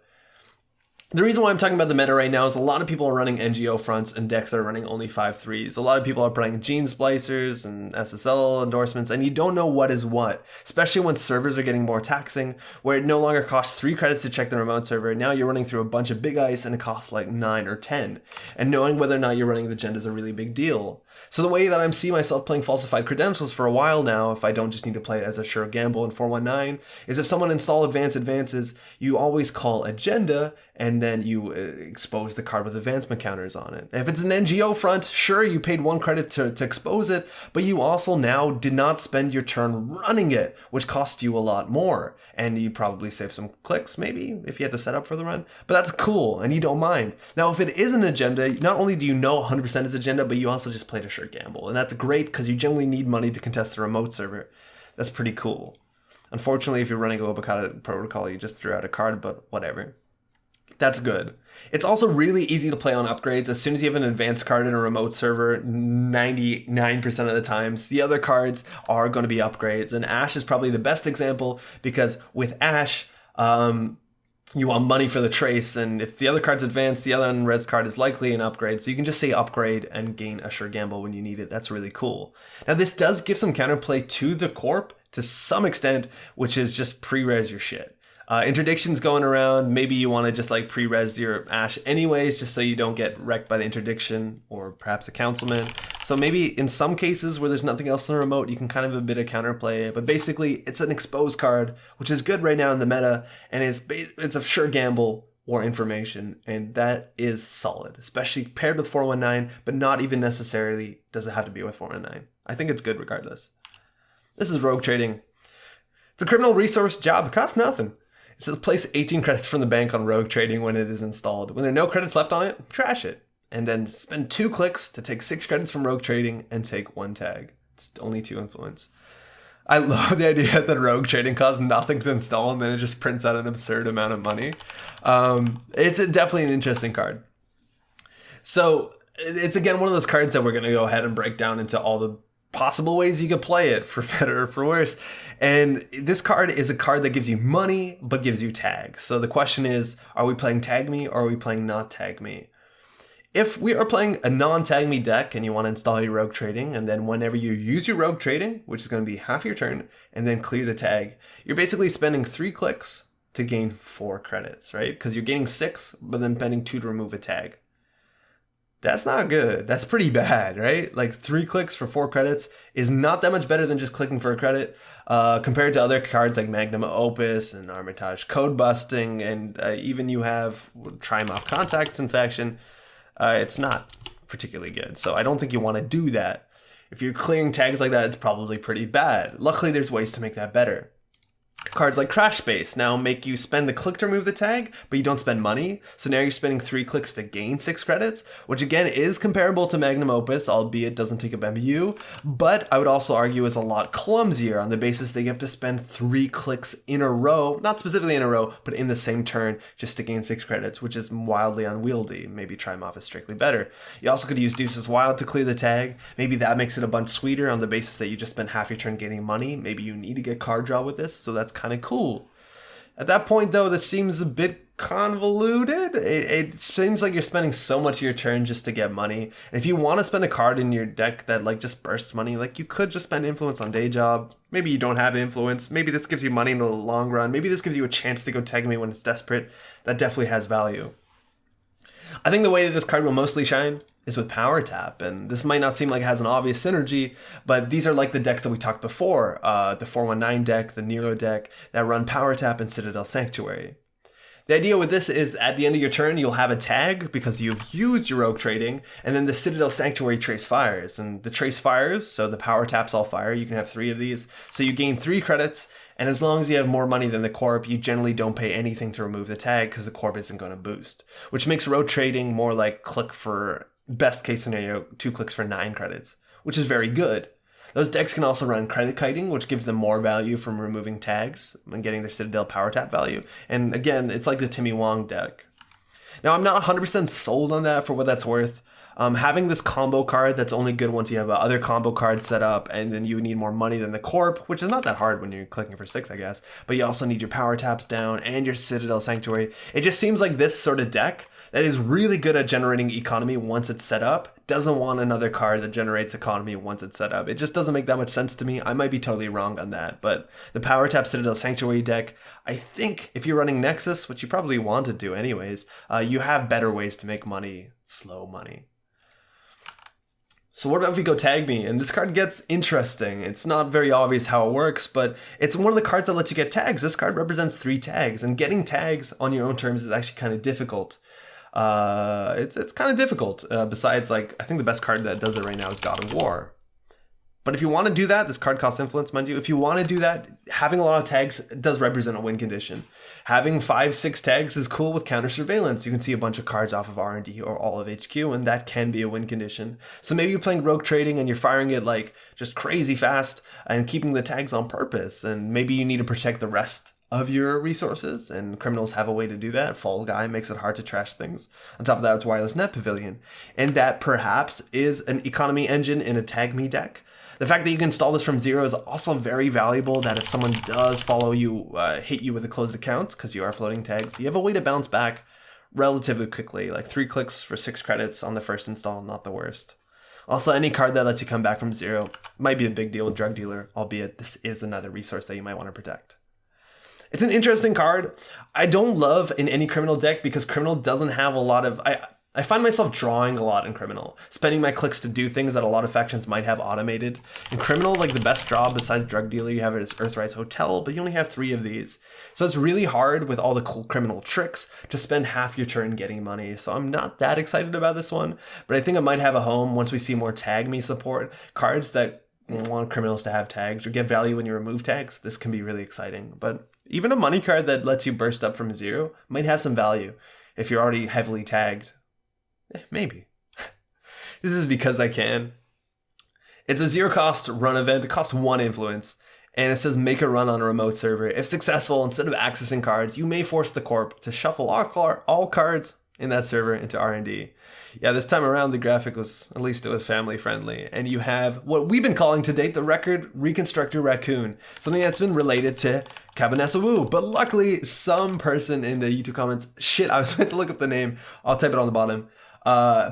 The reason why I'm talking about the meta right now is a lot of people are running NGO fronts and decks that are running only 5/3s. A lot of people are playing gene splicers and SSL endorsements, and you don't know what is what, especially when servers are getting more taxing, where it no longer costs 3 credits to check the remote server. Now you're running through a bunch of big ice and it costs like 9 or 10. And knowing whether or not you're running the gen is a really big deal. So the way that I'm seeing myself playing Falsified Credentials for a while now, if I don't just need to play it as a sure gamble in 419, is if someone install advances, you always call agenda, and then you expose the card with advancement counters on it. If it's an NGO front, sure, you paid 1 credit to expose it, but you also now did not spend your turn running it, which cost you a lot more. And you probably save some clicks, maybe, if you had to set up for the run. But that's cool, and you don't mind. Now, if it is an agenda, not only do you know 100% is agenda, but you also just played a sure gamble. And that's great, because you generally need money to contest the remote server. That's pretty cool. Unfortunately, if you're running a Obakata protocol, you just threw out a card, but whatever. That's good. It's also really easy to play on upgrades. As soon as you have an advanced card in a remote server, 99% of the times, the other cards are going to be upgrades. And Ash is probably the best example, because with Ash, you want money for the trace, and if the other card's advanced, the other unres card is likely an upgrade. So you can just say upgrade and gain a sure gamble when you need it. That's really cool. Now, this does give some counterplay to the corp to some extent, which is just pre-res your shit. Interdictions going around, maybe you want to just like pre-res your Ash anyways, just so you don't get wrecked by the interdiction or perhaps a councilman. So maybe in some cases where there's nothing else in the remote, you can kind of have a bit of counterplay. But basically, it's an exposed card, which is good right now in the meta, and it's a sure gamble or information, and that is solid, especially paired with 419, but not even necessarily does it have to be with 419. I think it's good regardless. This is rogue trading. It's a criminal resource job. It costs nothing. It says place 18 credits from the bank on rogue trading when it is installed. When there are no credits left on it, trash it. And then spend 2 clicks to take 6 credits from rogue trading and take 1 tag. It's only 2 influence. I love the idea that rogue trading costs nothing to install and then it just prints out an absurd amount of money. It's definitely an interesting card. So it's again one of those cards that we're going to go ahead and break down into all the possible ways you could play it, for better or for worse. And this card is a card that gives you money but gives you tags. So the question is, are we playing Tag Me or are we playing Not Tag Me? If we are playing a non-Tag Me deck and you want to install your rogue trading, and then whenever you use your rogue trading, which is going to be half your turn, and then clear the tag, you're basically spending 3 clicks to gain 4 credits, right? Because you're gaining 6, but then spending 2 to remove a tag. That's not good. That's pretty bad, right? Like 3 clicks for 4 credits is not that much better than just clicking for a credit compared to other cards like Magnum Opus and Armitage Code Busting, and even you have Try 'em Off Contact Infection. It's not particularly good. So I don't think you want to do that. If you're clearing tags like that, it's probably pretty bad. Luckily, there's ways to make that better. Cards like Crash Space now make you spend the click to remove the tag, but you don't spend money. So now you're spending 3 clicks to gain 6 credits, which again is comparable to Magnum Opus, albeit doesn't take up MU, but I would also argue is a lot clumsier on the basis that you have to spend 3 clicks in a row, not specifically in a row, but in the same turn just to gain 6 credits, which is wildly unwieldy. Maybe Try 'em Off is strictly better. You also could use Deuces Wild to clear the tag. Maybe that makes it a bunch sweeter on the basis that you just spend half your turn gaining money. Maybe you need to get card draw with this, so that's kind of cool. At that point, though, this seems a bit convoluted. It seems like you're spending so much of your turn just to get money. And if you want to spend a card in your deck that like just bursts money, like you could just spend influence on Day Job. Maybe you don't have influence. Maybe this gives you money in the long run. Maybe this gives you a chance to go Tag Me when it's desperate. That definitely has value. I think the way that this card will mostly shine is with Power Tap, and this might not seem like it has an obvious synergy, but these are like the decks that we talked before, the 419 deck, the Nero deck, that run Power Tap and Citadel Sanctuary. The idea with this is at the end of your turn, you'll have a tag because you've used your rogue trading, and then the Citadel Sanctuary trace fires. And the trace fires, so the power taps all fire, you can have 3 of these. So you gain 3 credits, and as long as you have more money than the corp, you generally don't pay anything to remove the tag because the corp isn't going to boost. Which makes rogue trading more like click for, best case scenario, 2 clicks for 9 credits, which is very good. Those decks can also run credit kiting, which gives them more value from removing tags and getting their Citadel power tap value. And again, it's like the Timmy Wong deck. Now, I'm not 100% sold on that for what that's worth. Having this combo card that's only good once you have other combo cards set up, and then you need more money than the corp, which is not that hard when you're clicking for 6, I guess. But you also need your power taps down and your Citadel Sanctuary. It just seems like this sort of deck that is really good at generating economy once it's set up doesn't want another card that generates economy once it's set up. It just doesn't make that much sense to me. I might be totally wrong on that, but the Power Tap Citadel Sanctuary deck, I think if you're running Nexus, which you probably want to do anyways, you have better ways to make money, slow money. So what about if we go Tag Me? And this card gets interesting. It's not very obvious how it works, but it's one of the cards that lets you get tags. This card represents 3 tags, and getting tags on your own terms is actually kind of difficult. It's kind of difficult. Besides, like, I think the best card that does it right now is God of War. But if you want to do that, this card costs influence, mind you. If you want to do that, having a lot of tags does represent a win condition. Having 5-6 tags is cool with counter surveillance. You can see a bunch of cards off of R&D or all of HQ, and that can be a win condition. So maybe you're playing rogue trading and you're firing it like just crazy fast and keeping the tags on purpose. And maybe you need to protect the rest of your resources, and criminals have a way to do that. Fall Guy makes it hard to trash things. On top of that, it's Wireless Net Pavilion. And that perhaps is an economy engine in a Tag Me deck. The fact that you can install this from 0 is also very valuable, that if someone does follow you, hit you with a closed account, because you are floating tags, you have a way to bounce back relatively quickly, like 3 clicks for 6 credits on the first install, not the worst. Also, any card that lets you come back from 0 might be a big deal with Drug Dealer, albeit this is another resource that you might want to protect. It's an interesting card. I don't love in any criminal deck because criminal doesn't have a lot of... I find myself drawing a lot in criminal, spending my clicks to do things that a lot of factions might have automated. In criminal, like the best draw besides Drug Dealer you have is Earthrise Hotel, but you only have 3 of these. So it's really hard with all the cool criminal tricks to spend half your turn getting money. So I'm not that excited about this one, but I think it might have a home once we see more Tag Me support. Cards that want criminals to have tags or get value when you remove tags, this can be really exciting. But even a money card that lets you burst up from 0 might have some value if you're already heavily tagged. Maybe. This is because I can. It's a 0 cost run event. It costs 1 influence. And it says make a run on a remote server. If successful, instead of accessing cards, you may force the corp to shuffle all cards in that server into R&D. Yeah, this time around the graphic was, at least it was family friendly. And you have what we've been calling to date the record Reconstructor Raccoon, something that's been related to Cabanessa Wu. But luckily, some person in the YouTube comments, shit, I was meant to look up the name, I'll type it on the bottom,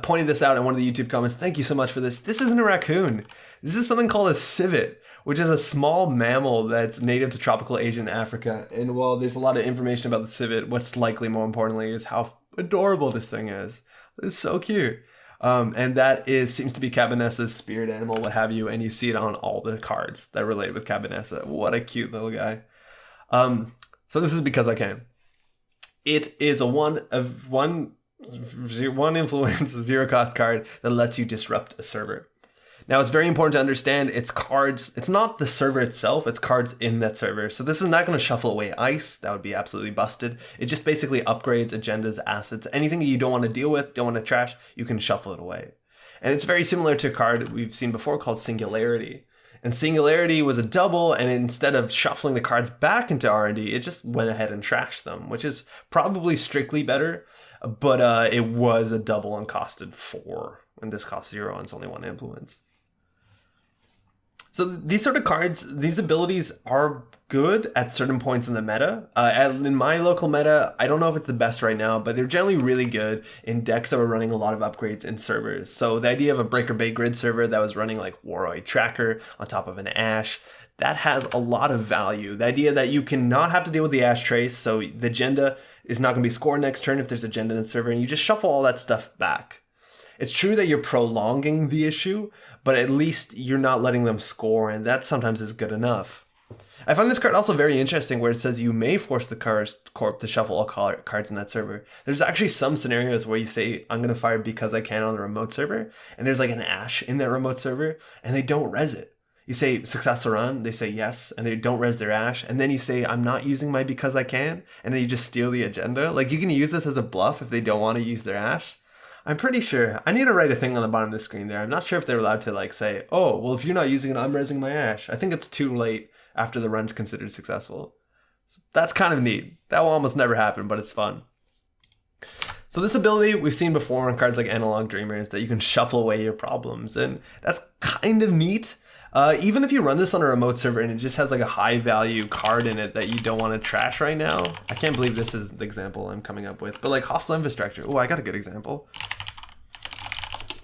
pointed this out in one of the YouTube comments. Thank you so much for this. This isn't a raccoon. This is something called a civet, which is a small mammal that's native to tropical Asia and Africa. And while there's a lot of information about the civet, what's likely more importantly is how adorable this thing is. It's so cute. And that seems to be Cabanessa's spirit animal, what have you, and you see it on all the cards that relate with Cabanessa. What a cute little guy. So this is because I can. It is a one influence 0 cost card that lets you disrupt a server. Now, it's very important to understand it's cards. It's not the server itself. It's cards in that server. So this is not going to shuffle away ice. That would be absolutely busted. It just basically upgrades agendas, assets, anything you don't want to deal with, don't want to trash, you can shuffle it away. And it's very similar to a card we've seen before called Singularity. And Singularity was a double, and instead of shuffling the cards back into R&D, it just went ahead and trashed them, which is probably strictly better, but it was a double and costed 4, and this costs 0 and it's only 1 influence. So these sort of cards, these abilities are good at certain points in the meta. In my local meta, I don't know if it's the best right now, but they're generally really good in decks that were running a lot of upgrades in servers. So the idea of a Breaker Bay grid server that was running like Warroy Tracker on top of an Ash, that has a lot of value. The idea that you cannot have to deal with the Ash trace, so the agenda is not going to be scored next turn if there's agenda in the server, and you just shuffle all that stuff back. It's true that you're prolonging the issue, but at least you're not letting them score, and that sometimes is good enough. I find this card also very interesting where it says you may force the corp to shuffle all cards in that server. There's actually some scenarios where you say, I'm going to fire because I can on the remote server, and there's like an Ash in that remote server, and they don't res it. You say successful run, they say yes, and they don't res their Ash, and then you say, I'm not using my because I can, and then you just steal the agenda. Like, you can use this as a bluff if they don't want to use their Ash. I'm pretty sure. I need to write a thing on the bottom of the screen there. I'm not sure if they're allowed to like say, oh, well, if you're not using it, I'm resing my Ash. I think it's too late after the run's considered successful. That's kind of neat. That will almost never happen, but it's fun. So this ability we've seen before on cards like Analog Dreamers, that you can shuffle away your problems, and that's kind of neat. Even if you run this on a remote server and it just has like a high value card in it that you don't want to trash right now. I can't believe this is the example I'm coming up with, but like Hostile Infrastructure. Oh, I got a good example.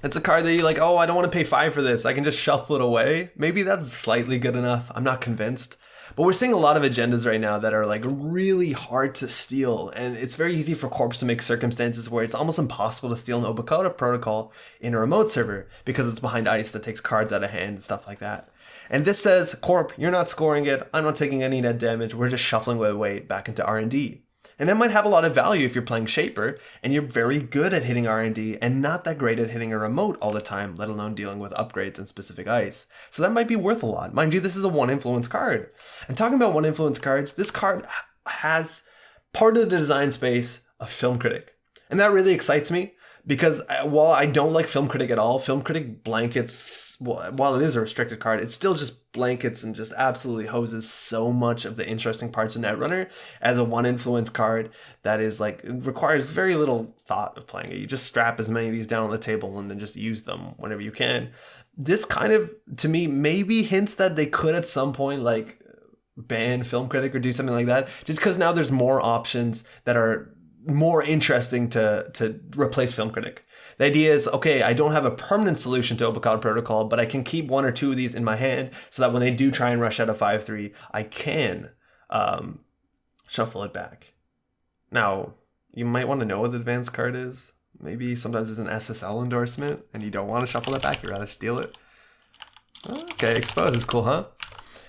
It's a card that you like, oh, I don't want to pay 5 for this. I can just shuffle it away. Maybe that's slightly good enough. I'm not convinced. But we're seeing a lot of agendas right now that are like really hard to steal. And it's very easy for corps to make circumstances where it's almost impossible to steal an Obokata protocol in a remote server because it's behind ice that takes cards out of hand and stuff like that. And this says, corp, you're not scoring it. I'm not taking any net damage. We're just shuffling away back into R&D. And that might have a lot of value if you're playing Shaper and you're very good at hitting R&D and not that great at hitting a remote all the time, let alone dealing with upgrades and specific ice. So that might be worth a lot. Mind you, this is a 1 influence card. And talking about 1 influence cards, this card has part of the design space of Film Critic. And that really excites me because while I don't like Film Critic at all, Film Critic blankets, while it is a restricted card, it still just blankets and just absolutely hoses so much of the interesting parts of Netrunner as a 1 influence card that is like, it requires very little thought of playing it. You just strap as many of these down on the table and then just use them whenever you can. This kind of, to me, maybe hints that they could at some point like ban Film Critic or do something like that, just because now there's more options that are more interesting to replace Film Critic. The idea is, okay, I don't have a permanent solution to Obokata Protocol, but I can keep 1 or 2 of these in my hand so that when they do try and rush out a 5-3, I can shuffle it back. Now, you might want to know what the advanced card is. Maybe sometimes it's an SSL endorsement and you don't want to shuffle it back, you'd rather steal it. Okay, Expose is cool, huh?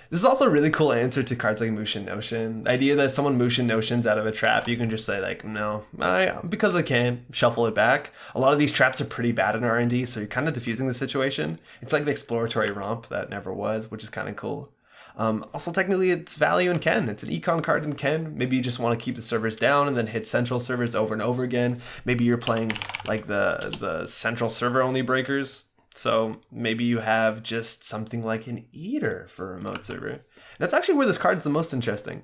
This is also a really cool answer to cards like Mushin Notion. The idea that someone Mushin Notions out of a trap, you can just say like, no, because I can, shuffle it back. A lot of these traps are pretty bad in R&D, so you're kind of diffusing the situation. It's like the exploratory romp that never was, which is kind of cool. Also, technically, it's value in Ken. It's an econ card in Ken. Maybe you just want to keep the servers down and then hit central servers over and over again. Maybe you're playing like the central server only breakers. So maybe you have just something like an Eater for a remote server. That's actually where this card is the most interesting.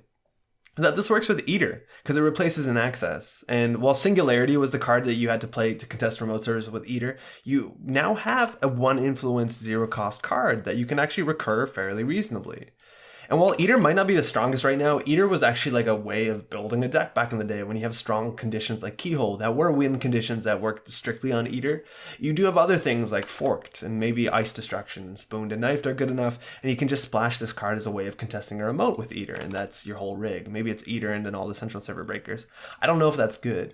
That this works with Eater because it replaces an access. And while Singularity was the card that you had to play to contest remote servers with Eater, you now have a 1 influence 0 cost card that you can actually recur fairly reasonably. And while Eater might not be the strongest right now, Eater was actually like a way of building a deck back in the day when you have strong conditions like Keyhole that were win conditions that worked strictly on Eater. You do have other things like Forked and maybe Ice Destruction and Spooned and Knifed are good enough, and you can just splash this card as a way of contesting a remote with Eater, and that's your whole rig. Maybe it's Eater and then all the central server breakers. I don't know if that's good,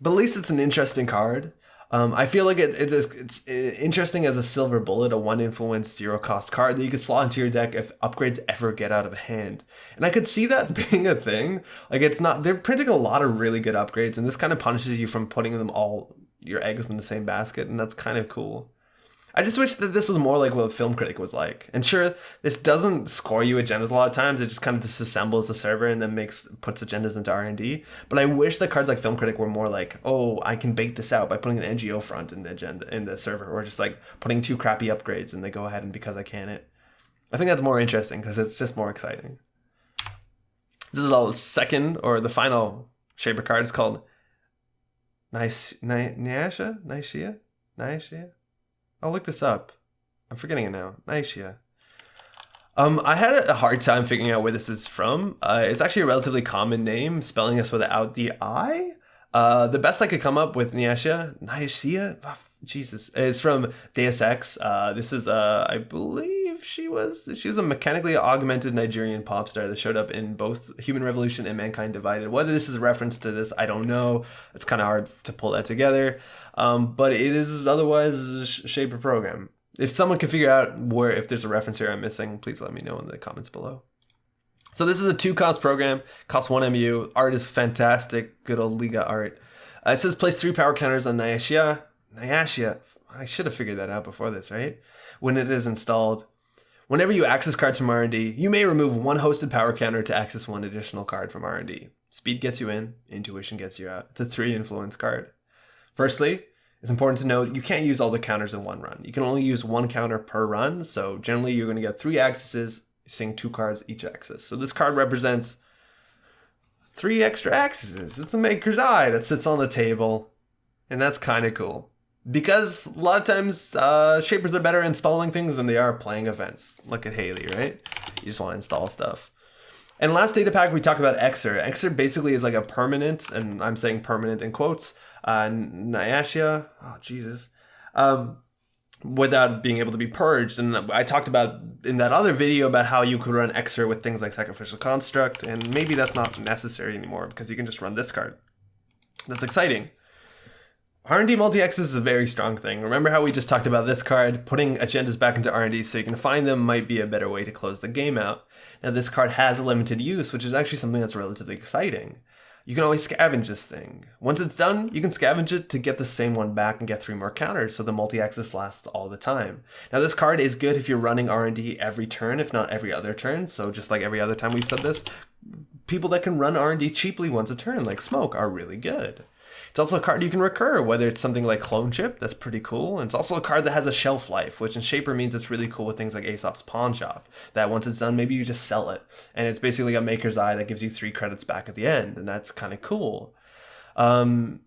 but at least it's an interesting card. I feel like it's interesting as a silver bullet, a 1 influence 0 cost card that you could slot into your deck if upgrades ever get out of hand. And I could see that being a thing. Like they're printing a lot of really good upgrades, and this kind of punishes you from putting them all your eggs in the same basket, and that's kind of cool. I just wish that this was more like what Film Critic was like. And sure, this doesn't score you agendas a lot of times. It just kind of disassembles the server and then puts agendas into R&D. But I wish that cards like Film Critic were more like, oh, I can bait this out by putting an NGO front in the agenda in the server, or just like putting 2 crappy upgrades and they go ahead and because I can it. I think that's more interesting because it's just more exciting. This is the second or the final Shaper card. It's called Nyashia. I'll look this up. I'm forgetting it now. Nyashia. I had a hard time figuring out where this is from. It's actually a relatively common name, spelling this without the I. The best I could come up with Nyashia, oh, Jesus, is from Deus Ex. This is, I believe she was a mechanically augmented Nigerian pop star that showed up in both Human Revolution and Mankind Divided. Whether this is a reference to this, I don't know. It's kind of hard to pull that together. But it is otherwise a Shaper program. If someone can figure out if there's a reference here I'm missing, please let me know in the comments below. So this is a 2-cost program, costs 1 MU. Art is fantastic, good old Liga art. It says place 3 power counters on Nyashia. I should have figured that out before this, right? When it is installed. Whenever you access cards from R&D, you may remove 1 hosted power counter to access 1 additional card from R&D. Speed gets you in, intuition gets you out. It's a 3 influence card. Firstly, it's important to know you can't use all the counters in one run. You can only use 1 counter per run, so generally you're going to get 3 accesses, seeing 2 cards each axis. So this card represents 3 extra accesses. It's a Maker's Eye that sits on the table, and that's kind of cool. Because a lot of times Shapers are better at installing things than they are playing events. Look at Haley, right? You just want to install stuff. And last data pack, we talked about Exer. Exer basically is like a permanent, and I'm saying permanent in quotes, Nyashia, oh Jesus, without being able to be purged. And I talked about in that other video about how you could run Exer with things like Sacrificial Construct, and maybe that's not necessary anymore because you can just run this card. That's exciting. R&D multi-access is a very strong thing. Remember how we just talked about this card? Putting agendas back into R&D so you can find them might be a better way to close the game out. Now this card has a limited use, which is actually something that's relatively exciting. You can always scavenge this thing. Once it's done, you can scavenge it to get the same one back and get 3 more counters, so the multi-access lasts all the time. Now this card is good if you're running R&D every turn, if not every other turn, so just like every other time we've said this, people that can run R&D cheaply once a turn, like Smoke, are really good. It's also a card you can recur, whether it's something like Clone Chip, that's pretty cool. And it's also a card that has a shelf life, which in Shaper means it's really cool with things like Aesop's Pawn Shop, that once it's done, maybe you just sell it. And it's basically a Maker's Eye that gives you 3 credits back at the end, and that's kind of cool. RNG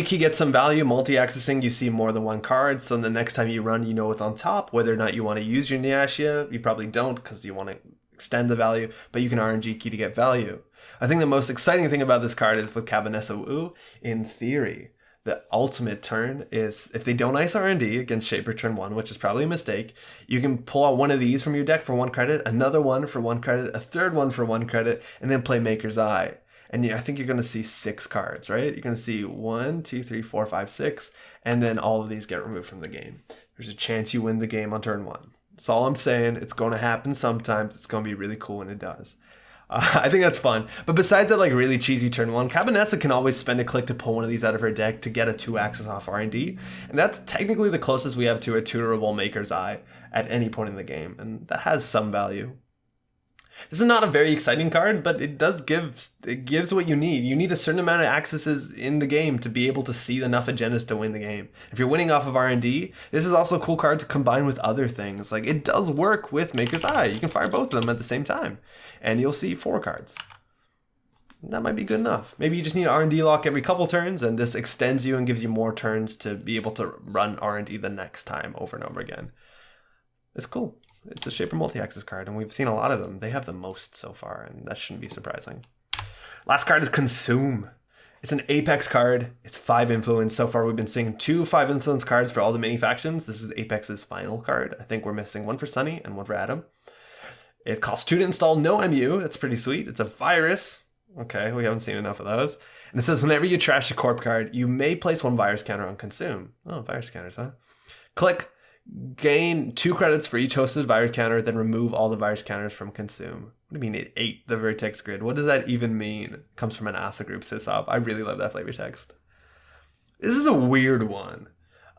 key gets some value. Multi-accessing, you see more than 1 card, so the next time you run, you know what's on top. Whether or not you want to use your Nyashia, you probably don't because you want to extend the value, but you can RNG key to get value. I think the most exciting thing about this card is with Cabanessa Wu, in theory, the ultimate turn is if they don't ice R&D against Shaper turn 1, which is probably a mistake, you can pull out one of these from your deck for 1 credit, another one for 1 credit, a third one for 1 credit, and then play Maker's Eye. And I think you're going to see 6 cards, right? You're going to see 1, 2, 3, 4, 5, 6, and then all of these get removed from the game. There's a chance you win the game on turn 1. That's all I'm saying. It's going to happen sometimes. It's going to be really cool when it does. I think that's fun. But besides that, like, really cheesy turn one, Cabanessa can always spend a click to pull one of these out of her deck to get a 2-axis off R&D. And that's technically the closest we have to a tutorable Maker's Eye at any point in the game. And that has some value. This is not a very exciting card, but it gives what you need. You need a certain amount of accesses in the game to be able to see enough agendas to win the game. If you're winning off of R&D, this is also a cool card to combine with other things. Like, it does work with Maker's Eye. You can fire both of them at the same time, and you'll see 4 cards. That might be good enough. Maybe you just need R&D lock every couple turns, and this extends you and gives you more turns to be able to run R&D the next time over and over again. It's cool. It's a Shaper multi-axis card, and we've seen a lot of them. They have the most so far, and that shouldn't be surprising. Last card is Consume. It's an Apex card. It's 5 influence. So far, we've been seeing 2 5 influence cards for all the mini factions. This is Apex's final card. I think we're missing 1 for Sunny and 1 for Adam. It costs 2 to install, no MU. That's pretty sweet. It's a virus. Okay, we haven't seen enough of those. And it says, whenever you trash a corp card, you may place 1 virus counter on Consume. Oh, virus counters, huh? Click. Gain 2 credits for each hosted virus counter, then remove all the virus counters from Consume. What do you mean it ate the vertex grid? What does that even mean? Comes from an ASA group sysop. I really love that flavor text. This is a weird one.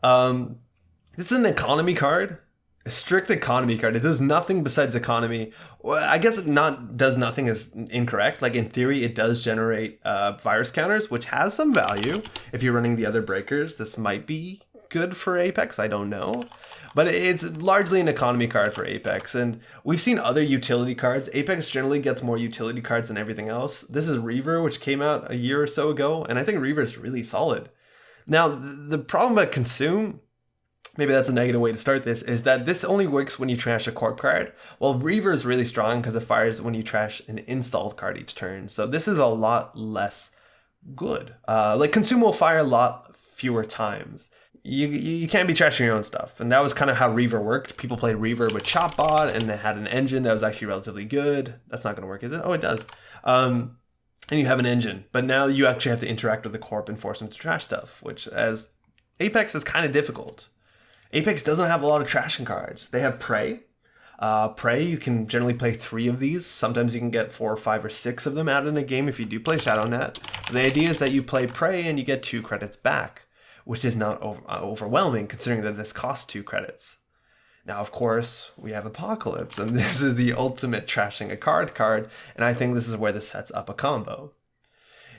This is an economy card. A strict economy card. It does nothing besides economy. Well, I guess does nothing is incorrect. Like, in theory, it does generate virus counters, which has some value. If you're running the other breakers, this might be good for Apex. I don't know. But it's largely an economy card for Apex, and we've seen other utility cards. Apex generally gets more utility cards than everything else. This is Reaver, which came out a year or so ago, and I think Reaver is really solid. Now, the problem about Consume, maybe that's a negative way to start this, is that this only works when you trash a corp card. Well, Reaver is really strong because it fires when you trash an installed card each turn, so this is a lot less good. Like, Consume will fire a lot fewer times. You can't be trashing your own stuff. And that was kind of how Reaver worked. People played Reaver with Chopbot, and it had an engine that was actually relatively good. That's not going to work, is it? Oh, it does. And you have an engine. But now you actually have to interact with the corp and force them to trash stuff, which, as Apex, is kind of difficult. Apex doesn't have a lot of trashing cards. They have Prey. Prey, you can generally play 3 of these. Sometimes you can get 4 or 5 or 6 of them out in a game if you do play ShadowNet. But the idea is that you play Prey and you get 2 credits back, which is not overwhelming considering that this costs 2 credits. Now, of course, we have Apocalypse, and this is the ultimate trashing a card, and I think this is where this sets up a combo.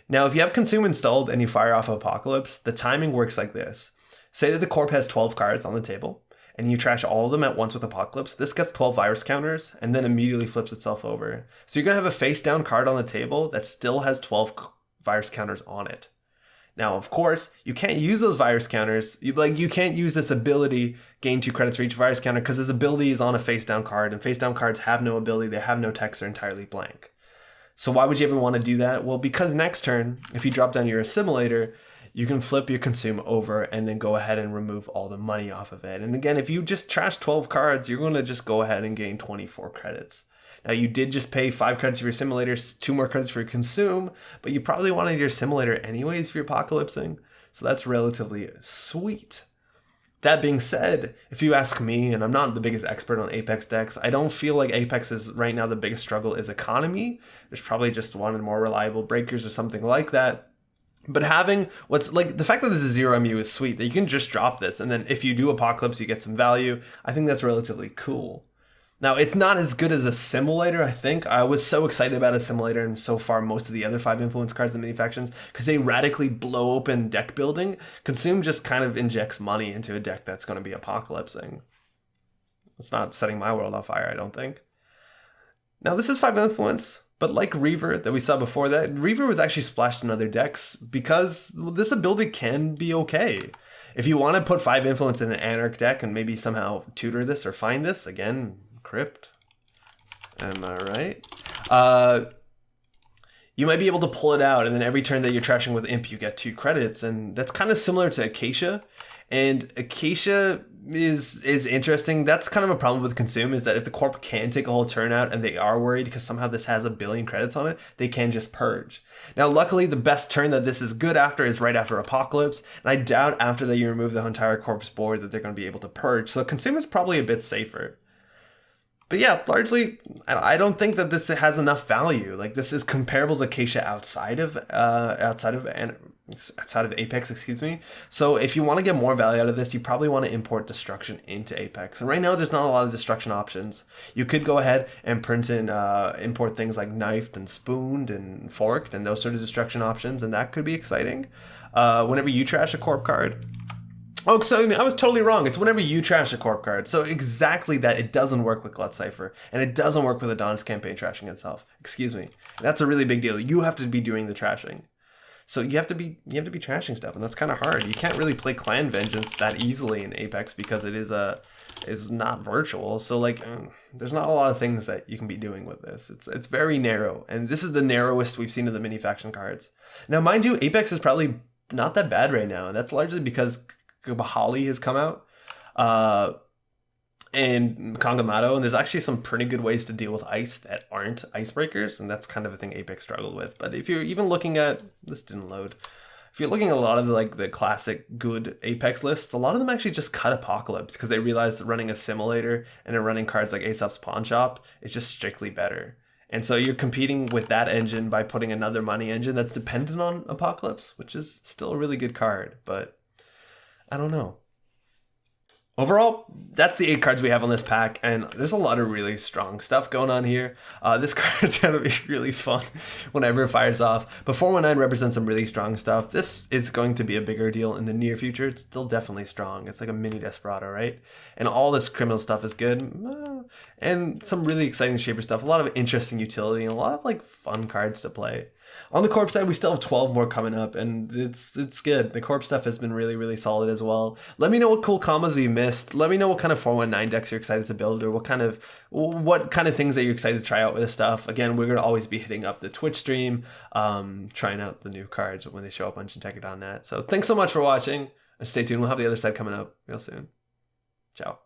Now, if you have Consume installed and you fire off Apocalypse, the timing works like this. Say that the corp has 12 cards on the table, and you trash all of them at once with Apocalypse. This gets 12 virus counters, and then immediately flips itself over. So you're going to have a face-down card on the table that still has 12 virus counters on it. Now, of course, you can't use those virus counters. You can't use this ability, gain 2 credits for each virus counter, because this ability is on a face-down card, and face-down cards have no ability, they have no text, they're entirely blank. So why would you ever want to do that? Well, because next turn, if you drop down your assimilator, you can flip your Consume over and then go ahead and remove all the money off of it. And again, if you just trash 12 cards, you're going to just go ahead and gain 24 credits. Now, you did just pay 5 credits for your simulators, 2 more credits for your Consume, but you probably wanted your simulator anyways if you're apocalypsing, so that's relatively sweet. That being said, if you ask me, and I'm not the biggest expert on Apex decks, I don't feel like Apex is right now the biggest struggle is economy. There's probably just wanted more reliable breakers or something like that. But having the fact that this is 0 MU is sweet, that you can just drop this, and then if you do Apocalypse, you get some value. I think that's relatively cool. Now, it's not as good as a simulator, I think. I was so excited about a simulator and so far most of the other 5 influence cards in mini factions because they radically blow open deck building. Consume just kind of injects money into a deck that's going to be apocalypsing. It's not setting my world on fire, I don't think. Now, this is 5 influence, but like Reaver that we saw before that, Reaver was actually splashed in other decks because this ability can be okay. If you want to put 5 influence in an Anarch deck and maybe somehow tutor this or find this, again, Crypt. Am I right? You might be able to pull it out, and then every turn that you're trashing with Imp, you get 2 credits, and that's kind of similar to Acacia. And Acacia is interesting. That's kind of a problem with Consume, is that if the corp can take a whole turn out and they are worried because somehow this has 1 billion credits on it, they can just purge. Now, luckily, the best turn that this is good after is right after Apocalypse, and I doubt after that you remove the entire corpse board that they're going to be able to purge, so Consume is probably a bit safer. But yeah, largely, I don't think that this has enough value. Like, this is comparable to Acacia outside of Apex, excuse me. So if you want to get more value out of this, you probably want to import destruction into Apex. And right now, there's not a lot of destruction options. You could go ahead and print in import things like knifed and spooned and forked and those sort of destruction options, and that could be exciting. Whenever you trash a corp card. Oh, so I was totally wrong. It's whenever you trash a corp card. So exactly that. It doesn't work with Glut Cipher, and it doesn't work with Adonis campaign trashing itself. Excuse me. And that's a really big deal. You have to be doing the trashing. So you have to be trashing stuff, and that's kind of hard. You can't really play Clan Vengeance that easily in Apex because it is not virtual. So like, there's not a lot of things that you can be doing with this. It's very narrow, and this is the narrowest we've seen of the mini faction cards. Now, mind you, Apex is probably not that bad right now, and that's largely because Bahali has come out, and Kangamato, and there's actually some pretty good ways to deal with ice that aren't icebreakers, and that's kind of a thing Apex struggled with. But if you're even looking at, this didn't load, if you're looking at a lot of the classic good Apex lists, a lot of them actually just cut Apocalypse because they realized that running a simulator and then running cards like Aesop's Pawn Shop is just strictly better. And so you're competing with that engine by putting another money engine that's dependent on Apocalypse, which is still a really good card, but I don't know. Overall, that's the 8 cards we have on this pack, and there's a lot of really strong stuff going on here. This card's going to be really fun whenever it fires off. But 419 represents some really strong stuff. This is going to be a bigger deal in the near future. It's still definitely strong. It's like a mini Desperado, right? And all this criminal stuff is good. And some really exciting Shaper stuff. A lot of interesting utility, and a lot of like fun cards to play. On the Corp side, we still have 12 more coming up, and it's good. The Corp stuff has been really, really solid as well. Let me know what cool combos we missed. Let me know what kind of 419 decks you're excited to build, or what kind of things that you're excited to try out with this stuff. Again, we're going to always be hitting up the Twitch stream, trying out the new cards when they show up on Shintekidan.net. So thanks so much for watching. Stay tuned. We'll have the other side coming up real soon. Ciao.